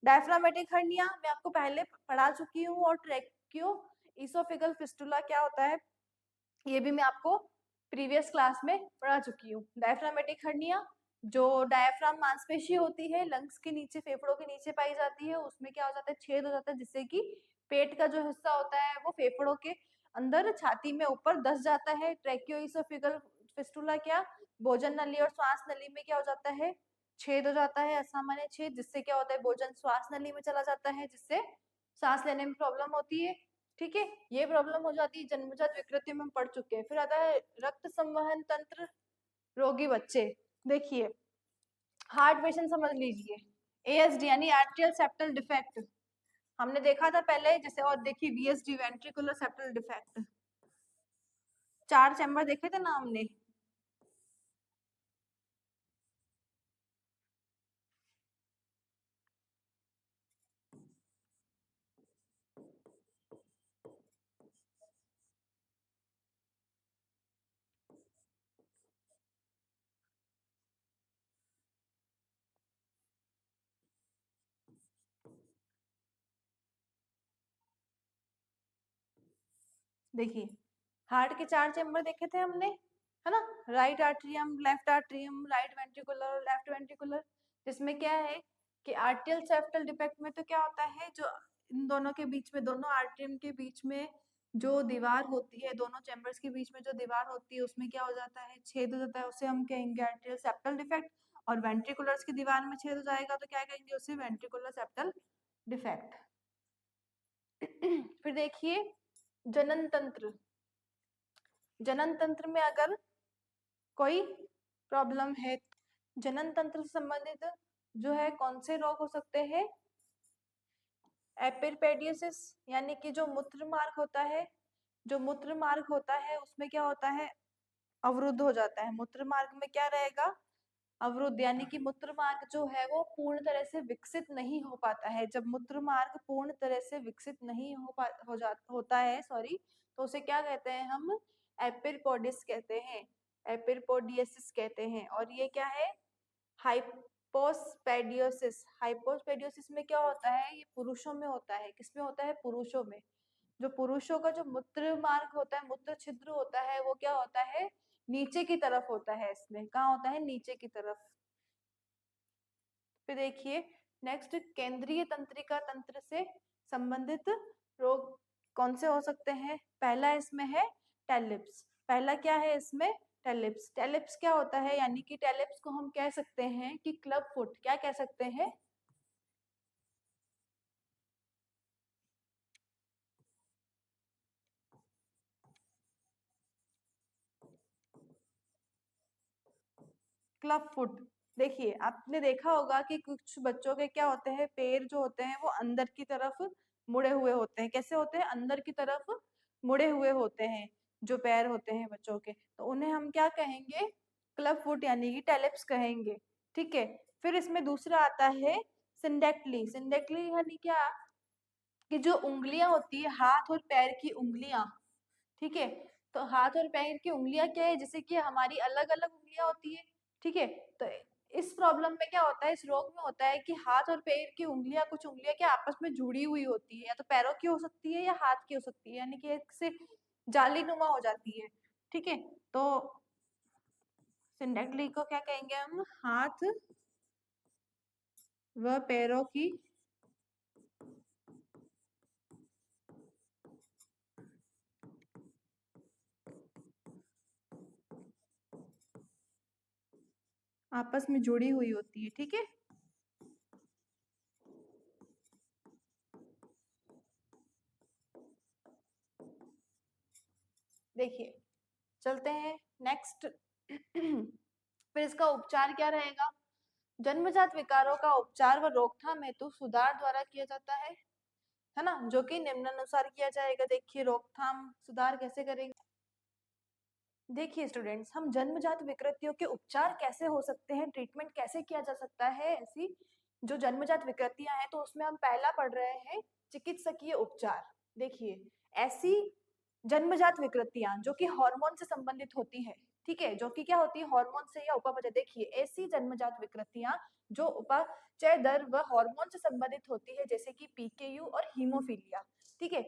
डायफ्रामेटिक हर्निया मैं आपको पहले पढ़ा चुकी हूँ, और ट्रेक्योइसोफेगल फिस्टुला क्या होता है ये भी मैं आपको प्रीवियस क्लास में पढ़ा चुकी हूँ। डायफ्रामेटिक हर्निया जो डायफ्राम मांसपेशी होती है लंग्स के नीचे, फेफड़ों के नीचे पाई जाती है, उसमें क्या हो जाता है, छेद हो जाता है, जिससे कि पेट का जो हिस्सा होता है वो फेफड़ों के अंदर छाती में ऊपर धस जाता है। ट्रैकियोइसोफेगल फिस्टुला क्या, भोजन नली और श्वास नली में क्या हो जाता है, छेद हो जाता है, असामान्य छेद, जिससे क्या होता है, भोजन श्वास नली में चला जाता है, जिससे सांस लेने में प्रॉब्लम होती है। ठीक है, ये प्रॉब्लम हो जाती है, जन्मजात विकृतियों में हम पढ़ चुके हैं। फिर आता है रक्त संवहन तंत्र रोगी बच्चे। देखिए हार्ट पेशेंट समझ लीजिए, एएसडी यानी आर्टियल सेप्टल डिफेक्ट हमने देखा था पहले, जैसे, और देखिए VSD ventricular septal defect, 4 chamber देखे थे ना हमने। देखिए हार्ट के 4 चैम्बर देखे थे हमने, है ना, right atrium, left atrium, right ventricular और लेफ्ट वेंट्रिकुलर। जिसमें क्या है कि आर्टियल सेप्टल डिफेक्ट में तो क्या होता है, जो इन दोनों के बीच में, दोनों आर्ट्रियम के बीच में जो दीवार होती है, दोनों चैम्बर्स के बीच में जो दीवार होती है, उसमें क्या हो जाता है, छेद हो जाता है, उसे हम कहेंगे आर्टियल सेप्टल डिफेक्ट। और वेंट्रिकुलर्स की दीवार में छेद हो जाएगा तो क्या कहेंगे उसे, वेंट्रिकुलर सेप्टल डिफेक्ट। फिर देखिए जनन तंत्र, जनन तंत्र में अगर कोई प्रॉब्लम है, जनन तंत्र से संबंधित जो है कौन से रोग हो सकते हैं, एपिरपेडियोसिस, यानी कि जो मूत्र मार्ग होता है, जो मूत्र मार्ग होता है उसमें क्या होता है, अवरुद्ध हो जाता है। मूत्र मार्ग में क्या रहेगा, अवरुद्ध, यानी कि मूत्र मार्ग जो है वो पूर्ण तरह से विकसित नहीं हो पाता है। जब मूत्र मार्ग पूर्ण तरह से विकसित नहीं होता है, सॉरी, तो उसे क्या कहते हैं हम, एपिरपोडिस कहते हैं, एपिरपोडियसिस कहते हैं। और ये क्या है, हाइपोस्पेडियोसिस। हाइपोस्पेडियोसिस में क्या होता है, ये पुरुषों में होता है। किसमें होता है, पुरुषों में। जो पुरुषों का जो मूत्र मार्ग होता है, मूत्र छिद्र होता है, वो क्या होता है, नीचे की तरफ होता है। इसमें कहाँ होता है, नीचे की तरफ। फिर देखिए नेक्स्ट, केंद्रीय तंत्रिका तंत्र से संबंधित रोग कौन से हो सकते हैं। पहला इसमें है टेलिप्स। पहला क्या है इसमें, टेलिप्स। टेलिप्स क्या होता है, यानी कि टेलिप्स को हम कह सकते हैं कि क्लब फुट, क्या कह सकते हैं, क्लब फुट। देखिए आपने देखा होगा कि कुछ बच्चों के क्या होते हैं, पैर जो होते हैं वो अंदर की तरफ मुड़े हुए होते हैं। कैसे होते हैं, अंदर की तरफ मुड़े हुए होते हैं जो पैर होते हैं बच्चों के, तो उन्हें हम क्या कहेंगे, क्लब फुट यानी कि टेलिप्स कहेंगे। ठीक है, फिर इसमें दूसरा आता है सिंडेक्टली। सिंडेक्टली यानी क्या, कि जो उंगलियां होती है, हाथ और पैर की उंगलियां, ठीक है, तो हाथ और पैर की उंगलियां क्या है, जैसे कि हमारी अलग अलग उंगलियां होती है। ठीक है, तो इस प्रॉब्लम में क्या होता है, इस रोग में होता है कि हाथ और पैर की उंगलियां, कुछ उंगलियां क्या आपस में जुड़ी हुई होती है, या तो पैरों की हो सकती है या हाथ की हो सकती है, यानी कि एक से जाली नुमा हो जाती है। ठीक है, तो सिंडेक्टली को क्या कहेंगे हम, हाथ व पैरों की आपस में जुड़ी हुई होती है। ठीक है, देखिए चलते हैं नेक्स्ट। फिर इसका उपचार क्या रहेगा, जन्मजात विकारों का उपचार व रोकथाम हेतु सुधार द्वारा किया जाता है ना, जो कि निम्नानुसार किया जाएगा। देखिए रोकथाम सुधार कैसे करेंगे। देखिए स्टूडेंट्स, हम जन्मजात विकृतियों के उपचार कैसे हो सकते हैं, ट्रीटमेंट कैसे किया जा सकता है ऐसी जो जन्मजात विकृतियां हैं, तो उसमें हम पहला पढ़ रहे हैं चिकित्सकीय उपचार। देखिए ऐसी जन्मजात विकृतियां जो कि हार्मोन से संबंधित होती है, ठीक है, जो कि क्या होती है, हार्मोन से या उपापचय। देखिए ऐसी जन्मजात विकृतियां जो उपापचय दर व हार्मोन से संबंधित होती है, जैसे कि पीकेयू और हीमोफीलिया। ठीक है,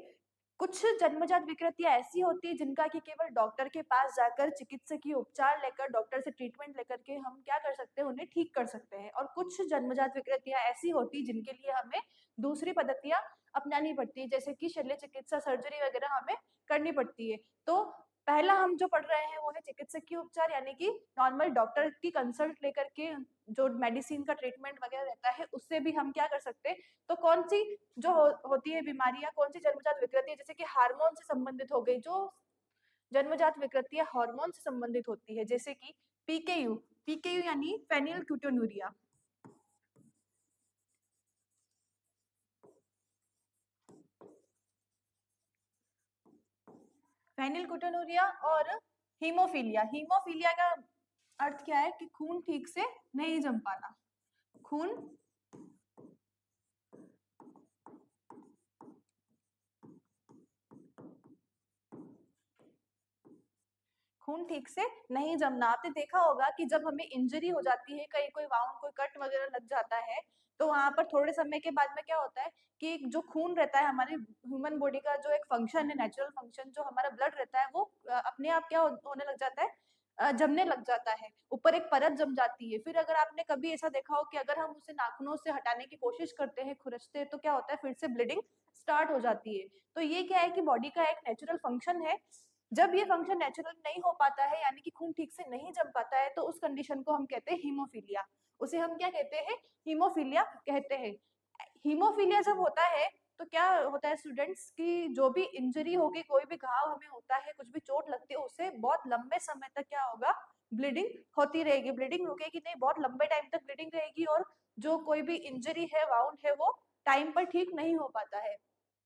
कुछ जन्मजात विकृतियां ऐसी होती है जिनका कि केवल डॉक्टर के पास जाकर चिकित्सकीय उपचार लेकर डॉक्टर से ट्रीटमेंट लेकर के हम क्या कर सकते हैं, उन्हें ठीक कर सकते हैं। और कुछ जन्मजात विकृतियां ऐसी होती है जिनके लिए हमें दूसरी पद्धतियां अपनानी पड़ती है, जैसे कि शल्य चिकित्सा, सर्जरी वगैरह हमें करनी पड़ती है। तो पहला हम जो पढ़ रहे हैं वो है चिकित्सकीय उपचार, यानी कि नॉर्मल डॉक्टर की कंसल्ट लेकर के जो मेडिसिन का ट्रीटमेंट वगैरह रहता है उससे भी हम क्या कर सकते हैं। तो कौन सी जो होती है बीमारियां, कौन सी जन्मजात विकृति है, जैसे कि हार्मोन से संबंधित हो गई, जो जन्मजात विकृतियां हार्मोन से संबंधित होती है, जैसे कि पीकेयू। पीकेयू यानी फेनिलक्यूटोन्यूरिया। फेनिलक्यूटोन्यूरिया और हीमोफीलिया। हीमोफीलिया का अर्थ क्या है कि खून ठीक से नहीं जम पाना। खून खून ठीक से नहीं जमना। आपने देखा होगा कि जब हमें इंजरी हो जाती है, कहीं कोई वाउंड, कोई कट वगैरह लग जाता है, तो वहां पर थोड़े समय के बाद में क्या होता है कि जो खून रहता है, हमारे ह्यूमन बॉडी का जो एक फंक्शन है, नेचुरल फंक्शन, जो हमारा ब्लड रहता है, वो अपने आप क्या होने लग जाता है, जमने लग जाता है, ऊपर एक परत जम जाती है। फिर अगर आपने कभी ऐसा देखा हो कि अगर हम उसे नाखूनों से हटाने की कोशिश करते हैं, खुरचते हैं, तो क्या होता है, फिर से ब्लीडिंग स्टार्ट हो जाती है। तो ये क्या है कि बॉडी का एक नेचुरल फंक्शन है। जब ये फंक्शन नेचुरल नहीं हो पाता है, यानी कि खून ठीक से नहीं जम पाता है, तो उस कंडीशन को हम कहते हैं हीमोफीलिया। उसे हम क्या कहते हैं, हीमोफीलिया कहते हैं। हीमोफीलिया जब होता है तो क्या होता है स्टूडेंट्स, की जो भी इंजरी होगी, कोई भी घाव हमें होता है, कुछ भी चोट लगती है, उसे बहुत लंबे समय तक क्या होगा, ब्लीडिंग होती रहेगी। ब्लीडिंग रुकेगी नहीं, बहुत लंबे टाइम तक ब्लीडिंग रहेगी, और जो कोई भी इंजरी है, वाउंड है, वो टाइम पर ठीक नहीं हो पाता है।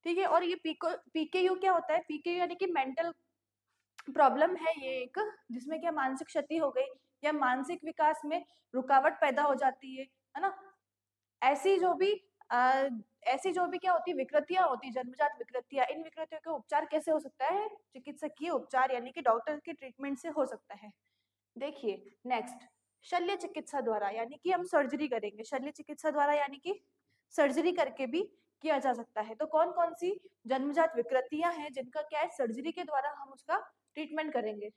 ठीक है। और ये पीकेयू क्या होता है, पीकेयू यानी कि मेंटल प्रॉब्लम है ये एक, जिसमें क्या मानसिक क्षति हो गई या मानसिक विकास में रुकावट पैदा हो जाती है ना। ऐसी जो भी आ, ऐसी जो भी क्या होती है विकृतियां होती, जन्मजात विकृतियां, इन विकृतियों का उपचार कैसे हो सकता है, चिकित्सकीय उपचार यानी कि डॉक्टर के ट्रीटमेंट से हो सकता है। देखिए नेक्स्ट, शल्य चिकित्सा द्वारा, यानी कि हम सर्जरी करेंगे। शल्य चिकित्सा द्वारा यानी कि सर्जरी करके भी किया जा सकता है। तो कौन कौन सी जन्मजात विकृतियां हैं जिनका क्या है, सर्जरी के द्वारा हम उसका ट्रीटमेंट करेंगे।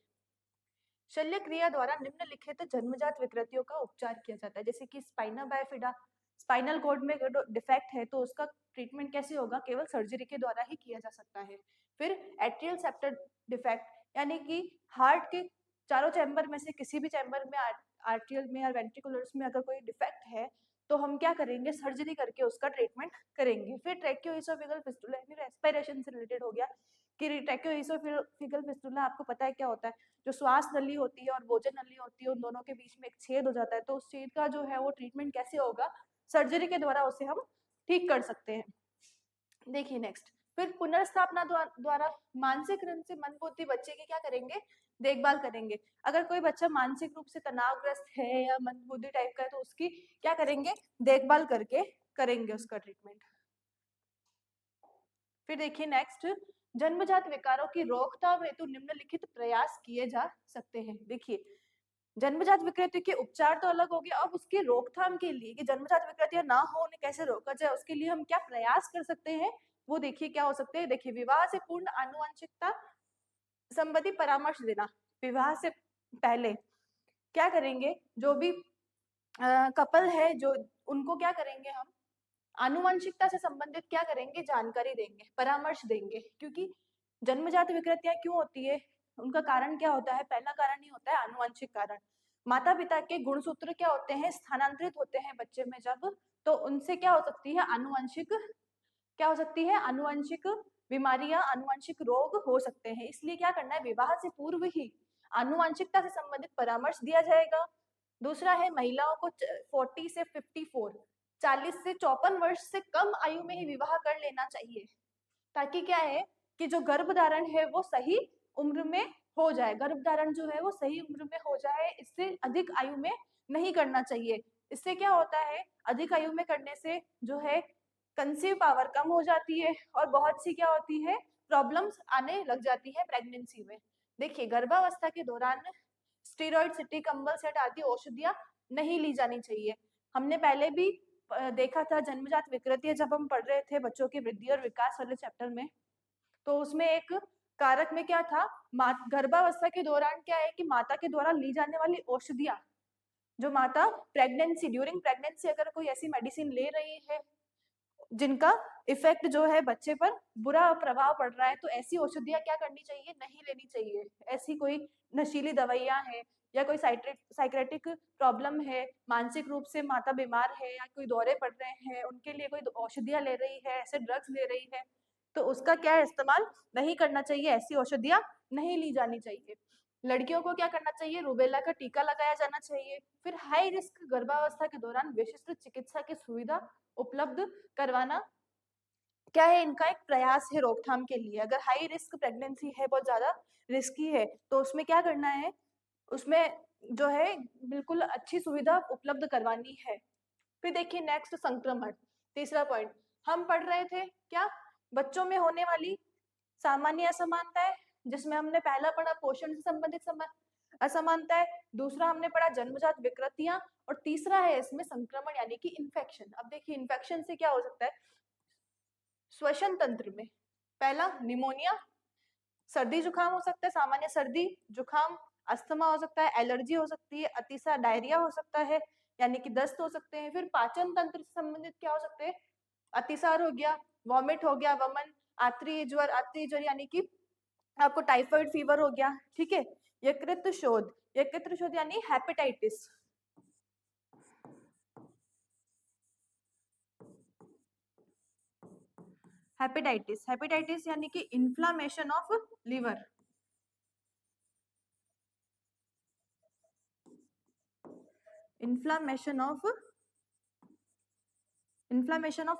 शल्य क्रिया द्वारा निम्नलिखित जन्मजात विकृतियों का उपचार किया जाता है, जैसे कि स्पाइना बाइफिडा, स्पाइनल कॉर्ड में डिफेक्ट है तो उसका ट्रीटमेंट कैसे होगा, केवल सर्जरी के द्वारा ही किया जा सकता है। फिर एट्रियल सेप्टर डिफेक्ट, यानी कि हार्ट के चारों चैम्बर में से किसी भी चैम्बर में, आर्टियल में या वेंट्रिकुलर्स में अगर कोई डिफेक्ट है, तो हम क्या करेंगे, सर्जरी करके उसका ट्रीटमेंट करेंगे। फिर ट्रैकियोइसोफेगल फिस्टुला, यानी रेस्पिरेशन से रिलेटेड हो गया कि ट्रैकियोइसोफेगल फिस्टुला आपको पता है क्या होता है, जो श्वास नली होती है और भोजन नली होती है, उन दोनों के बीच में एक छेद हो जाता है। तो उस छेद का जो है वो ट्रीटमेंट कैसे होगा, सर्जरी के द्वारा उसे हम ठीक कर सकते हैं। देखिए नेक्स्ट, फिर पुनर्स्थापना द्वारा मानसिक रूप से मंदबुद्धि बच्चे की क्या करेंगे, देखभाल करेंगे। अगर कोई बच्चा मानसिक रूप से तनावग्रस्त है या मंदबुद्धि टाइप का है, तो उसकी क्या करेंगे, देखभाल करके करेंगे उसका ट्रीटमेंट। फिर देखिए नेक्स्ट, जन्मजात विकारों की रोकथाम हेतु निम्नलिखित प्रयास किए जा सकते हैं। देखिए जन्मजात विकृति के उपचार तो अलग हो गया, अब उसकी रोकथाम के लिए कि जन्मजात विकृतियां ना हो, उन्हें कैसे रोका जाए, उसके लिए हम क्या प्रयास कर सकते हैं, वो देखिए क्या हो सकते हैं। देखिए विवाह से पूर्ण आनुवंशिकता संबंधी परामर्श देना। विवाह से पहले क्या करेंगे, जो भी कपल है, जो उनको क्या करेंगे, हम आनुवंशिकता से संबंधित क्या करेंगे, जानकारी देंगे, परामर्श देंगे। क्योंकि जन्मजात विकृतियां क्यों होती है, उनका कारण क्या होता है, पहला कारण ही होता है आनुवंशिक कारण। माता पिता के गुणसूत्र क्या होते हैं, स्थानांतरित होते हैं बच्चे में जब, तो उनसे क्या हो सकती है, आनुवंशिक, क्या हो सकती है, आनुवंशिक बीमारियां, आनुवंशिक रोग हो सकते हैं। इसलिए क्या करना है, विवाह से पूर्व ही आनुवंशिकता से संबंधित परामर्श दिया जाएगा। दूसरा है महिलाओं को 40 से 54, 40 से 54 वर्ष से कम आयु में ही विवाह कर लेना चाहिए, ताकि क्या है कि जो गर्भधारण है वो सही उम्र में हो जाए, गर्भधारण जो है वो सही उम्र में हो जाए, इससे अधिक आयु में नहीं करना चाहिए। इससे क्या होता है, अधिक आयु में करने से जो है कंसीव पावर कम हो जाती है, और बहुत सी क्या होती है, प्रॉब्लम्स आने लग जाती है प्रेगनेंसी में। देखिए गर्भावस्था के दौरान स्टेरॉइड, सिट्रिक कंबल सेट आदि औषधियां नहीं ली जानी चाहिए। हमने पहले भी देखा था जन्मजात विकृतियां जब हम पढ़ रहे थे बच्चों की वृद्धि और विकास वाले चैप्टर में, तो उसमें एक कारक में क्या था, गर्भावस्था के दौरान क्या है कि माता के द्वारा ली जाने वाली औषधियां, जो माता ड्यूरिंग प्रेगनेंसी अगर कोई ऐसी मेडिसिन ले रही है जिनका इफेक्ट जो है बच्चे पर बुरा प्रभाव पड़ रहा है, तो ऐसी औषधियां क्या करनी चाहिए, नहीं लेनी चाहिए। ऐसी कोई नशीली दवाइयां हैं या कोई साइक्रेटिक प्रॉब्लम है, मानसिक रूप से माता बीमार है या कोई दौरे पड़ रहे हैं, उनके लिए कोई औषधियां ले रही है, ऐसे ड्रग्स ले रही है, तो उसका क्या इस्तेमाल नहीं करना चाहिए, ऐसी औषधियां नहीं ली जानी चाहिए। लड़कियों को क्या करना चाहिए, रूबेला का टीका लगाया जाना चाहिए। फिर हाई रिस्क गर्भावस्था के दौरान विशिष्ट चिकित्सा की सुविधा उपलब्ध करवाना क्या है, इनका एक प्रयास है रोकथाम के लिए। अगर हाई रिस्क प्रेगनेंसी है, बहुत ज्यादा रिस्की है, तो उसमें क्या करना है, उसमें जो है बिल्कुल अच्छी सुविधा उपलब्ध करवानी है। फिर देखिए नेक्स्ट, संक्रमण, तीसरा पॉइंट हम पढ़ रहे थे क्या, बच्चों में होने वाली सामान्य असमानताएं, जिसमें हमने पहला पढ़ा पोषण से संबंधित असमानता है, दूसरा हमने पढ़ा जन्मजात विकृतियां, और तीसरा है इसमें संक्रमण यानी कि इन्फेक्शन। अब देखिए इन्फेक्शन से क्या हो सकता है, श्वसन तंत्र में पहला निमोनिया, सर्दी जुकाम हो सकता है, सामान्य सर्दी जुकाम, अस्थमा हो सकता है, एलर्जी हो सकती है, अतिसार डायरिया हो सकता है यानी कि दस्त हो सकते हैं। फिर पाचन तंत्र से संबंधित क्या हो सकते हैं, अतिसार हो गया, वॉमिट हो गया, वमन, आत्रीय ज्वर यानी कि आपको टाइफाइड फीवर हो गया, ठीक है। यकृत शोध यानी हेपेटाइटिस, हेपेटाइटिस यानी कि inflammation of liver, inflammation of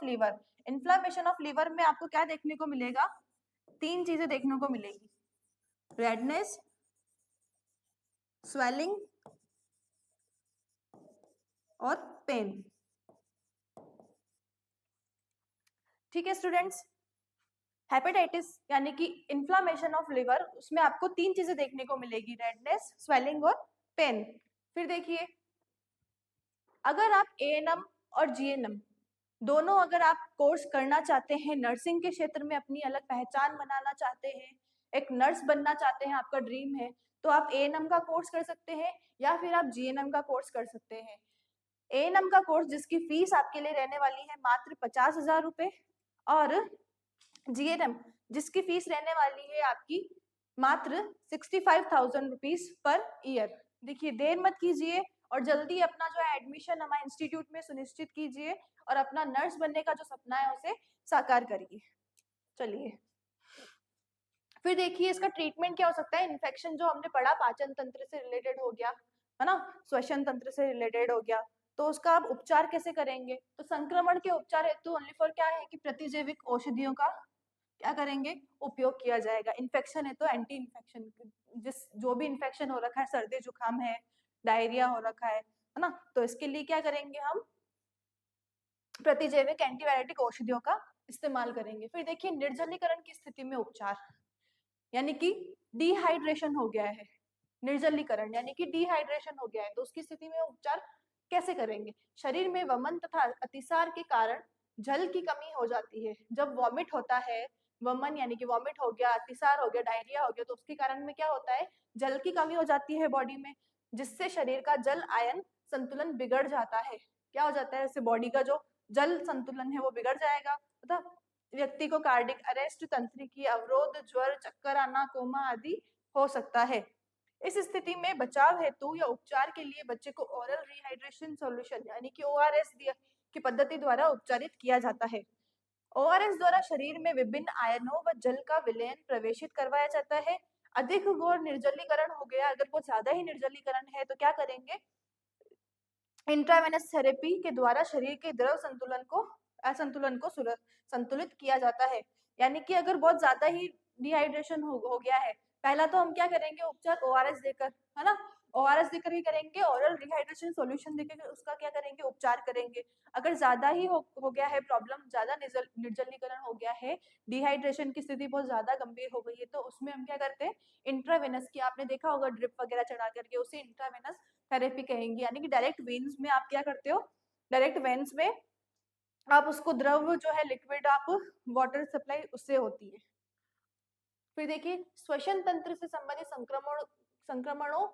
liver. Inflammation of liver में आपको क्या देखने को मिलेगा, तीन चीजें देखने को मिलेगी, रेडनेस, स्वेलिंग और पेन। ठीक है स्टूडेंट्स, हेपेटाइटिस यानी कि इन्फ्लामेशन ऑफ लिवर, उसमें आपको तीन चीजें देखने को मिलेगी, रेडनेस, स्वेलिंग और पेन। फिर देखिए अगर आप एएनएम और जीएनएम दोनों अगर आप कोर्स करना चाहते हैं, नर्सिंग के क्षेत्र में अपनी अलग पहचान बनाना चाहते हैं, एक नर्स बनना चाहते हैं, आपका ड्रीम है, तो आप एएनएम का कोर्स कर सकते हैं या फिर आप जीएनएम का कोर्स कर सकते हैं। एएनएम का कोर्स जिसकी फीस आपके लिए रहने वाली है मात्र 50,000 रुपए, और जीएनएम जिसकी फीस रहने वाली है आपकी मात्र 65,000 रुपीज पर ईयर। देखिए देर मत कीजिए और जल्दी अपना जो है एडमिशन हमारे इंस्टीट्यूट में सुनिश्चित कीजिए और अपना नर्स बनने का जो सपना है उसे साकार करिए। चलिए फिर देखिए इसका ट्रीटमेंट क्या हो सकता है, इन्फेक्शन जो हमने पढ़ा पाचन तंत्र से रिलेटेड हो गया है ना, श्वसन तंत्र से रिलेटेड हो गया, तो उसका आप उपचार कैसे करेंगे, तो संक्रमण के उपचार हेतु ओनली फॉर क्या है कि प्रतिजैविक औषधियों का क्या करेंगे, उपयोग किया जाएगा। इन्फेक्शन है तो एंटी इन्फेक्शन, जो भी इन्फेक्शन हो रखा है, सर्दी जुकाम है, डायरिया हो रखा है ना, तो इसके लिए क्या करेंगे, हम प्रतिजैविक एंटीबायोटिक औषधियों का इस्तेमाल करेंगे। फिर देखिए निर्जलीकरण की स्थिति में उपचार, यानी कि डिहाइड्रेशन हो गया है, निर्जलीकरण यानी कि डिहाइड्रेशन हो गया है, तो उसकी स्थिति में उपचार कैसे करेंगे, शरीर में वमन तथा अतिसार के कारण जल की कमी हो जाती है। जब वॉमिट होता है, वमन यानी कि वॉमिट हो गया, अतिसार हो गया, डायरिया हो गया, तो उसके कारण में क्या होता है, जल की कमी हो जाती है बॉडी में, जिससे शरीर का जल आयन संतुलन बिगड़ जाता है। क्या हो जाता है, इससे बॉडी का जो जल संतुलन है वो बिगड़ जाएगा तथा व्यक्ति को कार्डिक अरेस्ट, तंत्रिकी अवरोध, ज्वर, चक्कर आना, कोमा आदि हो सकता है। इस स्थिति में बचाव हेतु या उपचार के लिए बच्चे को ओरल रिहाइड्रेशन सॉल्यूशन यानी कि ओआरएस की पद्धति द्वारा उपचारित किया जाता है। ओआरएस द्वारा शरीर में विभिन्न आयनों व जल का विलयन प्रवेशित करवाया जाता है। अधिक घोर निर्जलीकरण हो गया, अगर बहुत ज्यादा ही निर्जलीकरण है तो क्या करेंगे, इंट्रावेनस थेरेपी के द्वारा शरीर के द्रव असंतुलन को संतुलित किया जाता है। यानी कि अगर बहुत ज्यादा ही डिहाइड्रेशन हो गया है, पहला तो हम क्या करेंगे, उपचार ओआरएस देकर, है ना, ओआरएस देकर ही करेंगे, ओरल रिहाइड्रेशन सॉल्यूशन देकर उसका क्या करेंगे, उपचार करेंगे। अगर ज्यादा ही हो गया है प्रॉब्लम, ज्यादा निर्जलीकरण हो गया है, डिहाइड्रेशन की स्थिति बहुत ज्यादा गंभीर हो गई है, तो उसमें हम क्या करते हैं, इंट्रावेनस की आपने देखा होगा ड्रिप वगैरह चढ़ा करके, उसे इंट्रावेनस थेरेपी कहेंगे। यानी कि डायरेक्ट वेन्स में आप क्या करते हो, डायरेक्ट वेन्स में आप उसको द्रव जो है लिक्विड आप वाटर सप्लाई उससे होती है। फिर देखिए श्वसन तंत्र से संबंधित संक्रमणों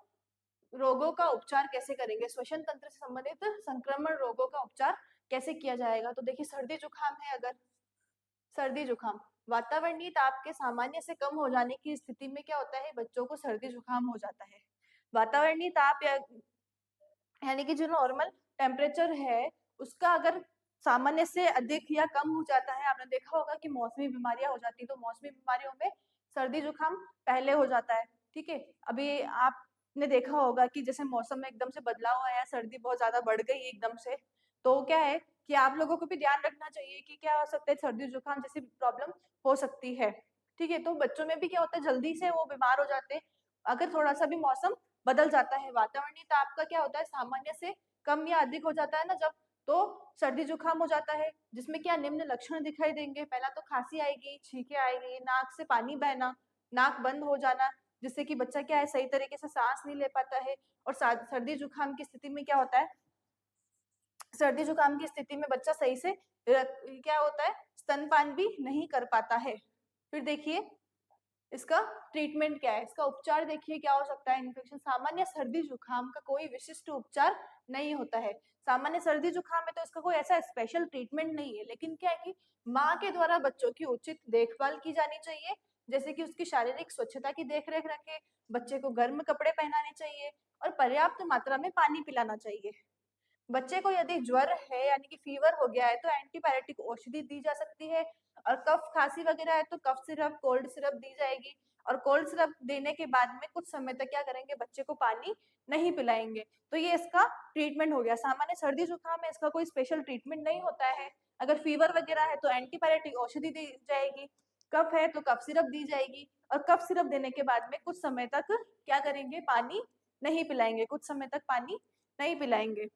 रोगों का उपचार कैसे करेंगे, श्वसन तंत्र से संबंधित संक्रमण रोगों का उपचार कैसे किया जाएगा। तो देखिए सर्दी जुकाम है, अगर सर्दी जुकाम वातावरणीय ताप के सामान्य से कम हो जाने की स्थिति में क्या होता है, बच्चों को सर्दी जुकाम हो जाता है। वातावरणीय ताप यानी कि जो नॉर्मल टेम्परेचर है उसका अगर सामान्य से अधिक या कम हो जाता है, आपने देखा होगा कि मौसमी बीमारियां हो जाती है, तो मौसमी बीमारियों में सर्दी जुकाम पहले हो जाता है। ठीक है, अभी आपने देखा होगा कि जैसे मौसम में एकदम से बदलाव आया, सर्दी बहुत ज्यादा बढ़ गई एकदम से, तो क्या है कि आप लोगों को भी ध्यान रखना चाहिए कि क्या हो सकता है, सर्दी जुकाम जैसी प्रॉब्लम हो सकती है। ठीक है, तो बच्चों में भी क्या होता है, जल्दी से वो बीमार हो जाते हैं अगर थोड़ा सा भी मौसम बदल जाता है। वातावरणीय ताप का क्या होता है, सामान्य से कम या अधिक हो जाता है ना जब, तो सर्दी जुकाम हो जाता है, जिसमें क्या निम्न लक्षण दिखाई देंगे। पहला तो खांसी आएगी, छींके आएगी, नाक से पानी बहना, नाक बंद हो जाना, जिससे कि बच्चा क्या है सही तरीके से सांस नहीं ले पाता है। और सर्दी जुकाम की स्थिति में क्या होता है, सर्दी जुकाम की स्थिति में बच्चा सही से क्या होता है, स्तनपान भी नहीं कर पाता है। फिर देखिए इसका ट्रीटमेंट क्या है, इसका उपचार देखिए क्या हो सकता है। इन्फेक्शन, सामान्य सर्दी जुकाम का कोई विशिष्ट उपचार नहीं होता है। सामान्य सर्दी जुकाम में तो इसका कोई ऐसा स्पेशल ट्रीटमेंट नहीं है, लेकिन क्या है कि माँ के द्वारा बच्चों की उचित देखभाल की जानी चाहिए, जैसे कि उसकी शारीरिक स्वच्छता की देखरेख रखे, बच्चे को गर्म कपड़े पहनाने चाहिए और पर्याप्त मात्रा में पानी पिलाना चाहिए। बच्चे को यदि ज्वर है यानी कि फीवर हो गया है तो एंटीबायोटिक औषधि दी जा सकती है, और कफ खांसी वगैरह है तो कफ सिरप, कोल्ड सिरप दी जाएगी। और कोल्ड सिरप देने के बाद में कुछ समय तक क्या करेंगे, बच्चे को पानी नहीं पिलाएंगे। तो ये इसका ट्रीटमेंट हो गया। सामान्य सर्दी जुकाम में इसका कोई स्पेशल ट्रीटमेंट नहीं होता है। अगर फीवर वगैरह है तो एंटीबायोटिक औषधि दी जाएगी, कफ है तो कफ सिरप दी जाएगी, और कफ सिरप देने के बाद में कुछ समय तक क्या करेंगे, पानी नहीं पिलाएंगे, कुछ समय तक पानी नहीं पिलाएंगे।